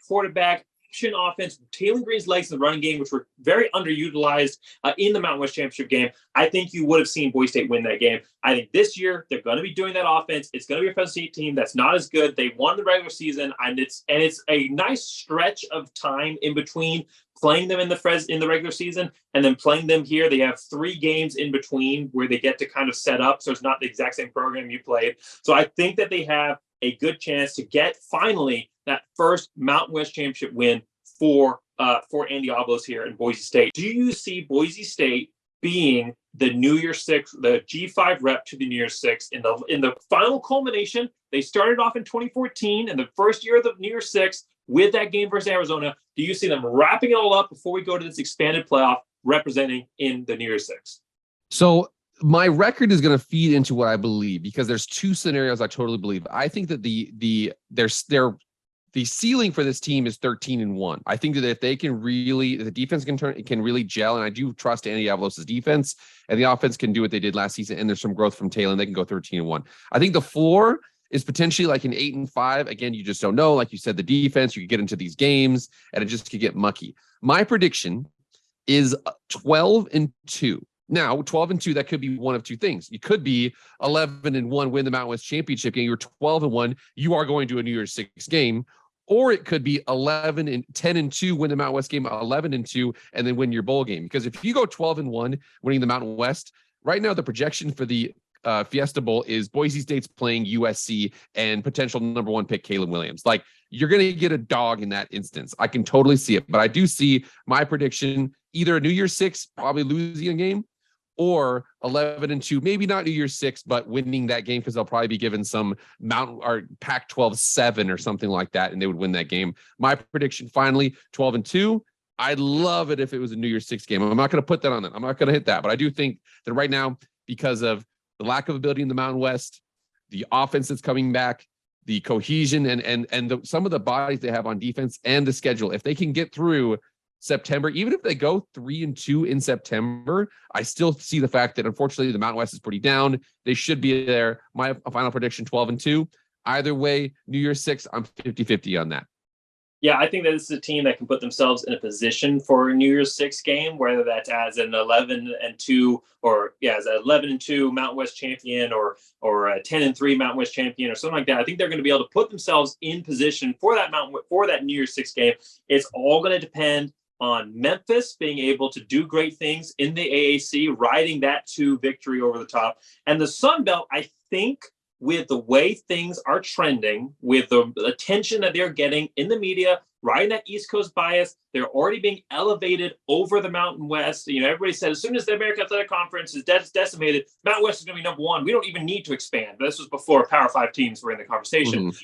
quarterback, action offense, Taylor Green's legs in the running game, which were very underutilized in the Mountain West Championship game, I think you would have seen Boise State win that game. I think this year they're going to be doing that offense. It's going to be a Fresno State team that's not as good. They won the regular season, and it's a nice stretch of time in between playing them in the regular season and then playing them here. They have 3 games in between where they get to kind of set up, so it's not the exact same program you played. So I think that they have a good chance to get finally that first Mountain West Championship win for Andy Avalos here in Boise State. Do you see Boise State being the New Year's Six, the G5 rep to the New Year's Six in the final culmination? They started off in 2014 in the first year of the New Year's Six with that game versus Arizona. Do you see them wrapping it all up before we go to this expanded playoff representing in the New Year's Six? So my record is going to feed into what I believe because there's 2 scenarios I totally believe. I think that the ceiling for this team is 13-1. I think that if they can really, the defense can really gel, and I do trust Andy Avalos' defense, and the offense can do what they did last season, and there's some growth from Taylor, and they can go 13-1. I think the floor is potentially like an 8-5. Again, you just don't know. Like you said, the defense, you could get into these games, and it just could get mucky. My prediction is 12-2. Now, 12-2, that could be one of 2 things. You could be 11-1, win the Mountain West Championship game. You're 12-1. You are going to a New Year's Six game. Or it could be 10-2, win the Mountain West game, 11-2, and then win your bowl game. Because if you go 12-1, winning the Mountain West, right now the projection for the Fiesta Bowl is Boise State's playing USC and potential number 1 pick Caleb Williams. Like, you're going to get a dog in that instance. I can totally see it. But I do see my prediction, either a New Year's Six, probably losing a game, or 11-2, maybe not New Year's Six, but winning that game because they'll probably be given some Mountain or Pac-12 7 or something like that, and they would win that game. My prediction, finally, 12-2. I'd love it if it was a New Year's Six game. I'm not going to put that on them. I'm not going to hit that, but I do think that right now, because of the lack of ability in the Mountain West, the offense that's coming back, the cohesion, and some of the bodies they have on defense and the schedule, if they can get through September, even if they go 3-2 in September, I still see the fact that unfortunately the Mountain West is pretty down. They should be there. My final prediction, 12-2. Either way, New Year's Six, I'm 50-50 on that. Yeah, I think that this is a team that can put themselves in a position for a New Year's Six game, whether that's as an 11-2 or as an 11-2 Mountain West champion or a 10-3 Mountain West champion or something like that. I think they're going to be able to put themselves in position for that New Year's Six game. It's all going to depend on Memphis being able to do great things in the AAC, riding that to victory over the top. And the Sun Belt, I think, with the way things are trending, with the attention that they're getting in the media, riding that East Coast bias, they're already being elevated over the Mountain West. You know, everybody said as soon as the American Athletic Conference is decimated, Mountain West is going to be number 1. We don't even need to expand. This was before Power 5 teams were in the conversation. Mm-hmm.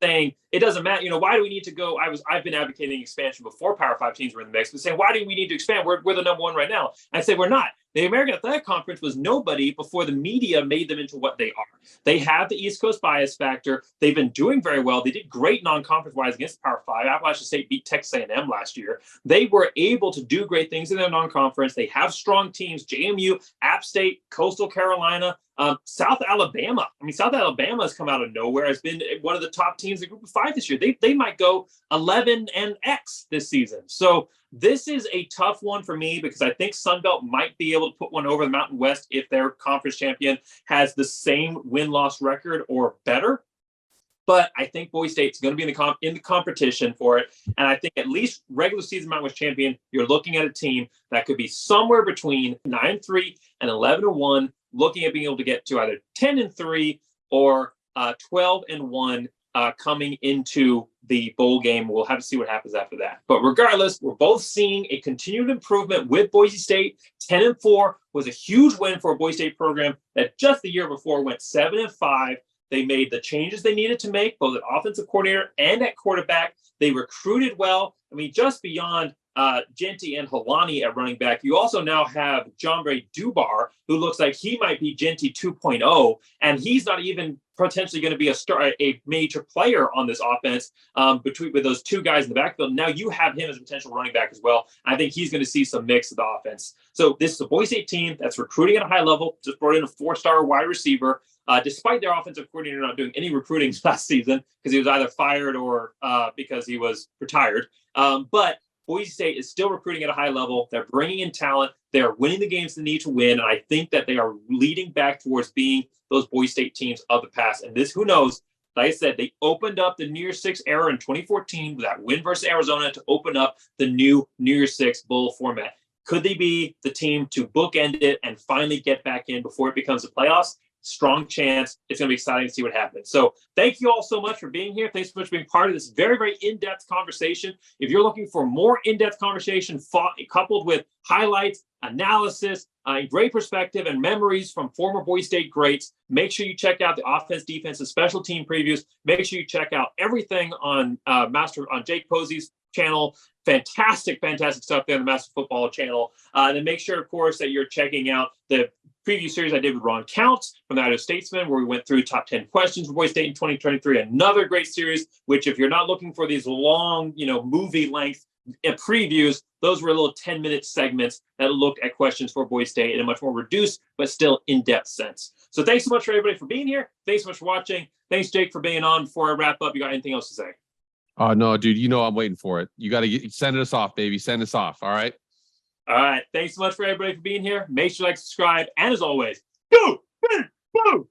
Saying it doesn't matter, you know, why do we need to go? I've been advocating expansion before Power 5 teams were in the mix, but saying, why do we need to expand? We're the number 1 right now. I say we're not. The American Athletic Conference was nobody before the media made them into what they are. They have the East Coast bias factor. They've been doing very well. They did great non-conference wise against Power 5. Appalachian State beat Texas A&M last year. They were able to do great things in their non-conference. They have strong teams: JMU, App State, Coastal Carolina, South Alabama. I mean, South Alabama has come out of nowhere, has been one of the top teams in Group of 5 this year. They might go 11-X this season. So this is a tough one for me because I think Sunbelt might be able to put one over the Mountain West if their conference champion has the same win-loss record or better. But I think Boise State's going to be in the competition for it. And I think at least regular season Mountain West champion, you're looking at a team that could be somewhere between 9-3 and 11-1, looking at being able to get to either 10-3 or 12-1 coming into the bowl game. We'll have to see what happens after that. But regardless, we're both seeing a continued improvement with Boise State. 10-4 was a huge win for a Boise State program that just the year before went 7-5. They made the changes they needed to make, both at offensive coordinator and at quarterback. They recruited well. I mean, just beyond Genty and Helani at running back. You also now have Jonbre Dubar, who looks like he might be Genty 2.0, and he's not even potentially going to be a major player on this offense with those two guys in the backfield. Now you have him as a potential running back as well. I think he's going to see some mix of the offense. So this is a Boise State team that's recruiting at a high level, just brought in a 4-star wide receiver, despite their offensive coordinator not doing any recruiting last season because he was either fired or because he was retired. But Boise State is still recruiting at a high level. They're bringing in talent. They're winning the games they need to win. And I think that they are leading back towards being those Boise State teams of the past. And this, who knows, like I said, they opened up the New Year's Six era in 2014 with that win versus Arizona to open up the new New Year's Six bowl format. Could they be the team to bookend it and finally get back in before it becomes the playoffs? Strong chance. It's going to be exciting to see what happens. So thank you all so much for being here. Thanks so much for being part of this very, very in-depth conversation. If you're looking for more in-depth conversation coupled with highlights, analysis, great perspective, and memories from former Boise State greats, make sure you check out the offense, defense, and special team previews. Make sure you check out everything on Jake Posey's channel. Fantastic stuff there on the Master Football channel. And then make sure, of course, that you're checking out the preview series I did with Ron Counts from the Idaho Statesman, where we went through top 10 questions for Boise State in 2023. Another great series, which if you're not looking for these long, movie length previews, those were little 10-minute segments that looked at questions for Boise State in a much more reduced, but still in-depth sense. So thanks so much for everybody for being here. Thanks so much for watching. Thanks, Jake, for being on. Before I wrap up, you got anything else to say? Oh, no, dude, I'm waiting for it. You got to send us off, baby. Send us off. All right. All right. Thanks so much for everybody for being here. Make sure you like, subscribe, and as always, go, win, go.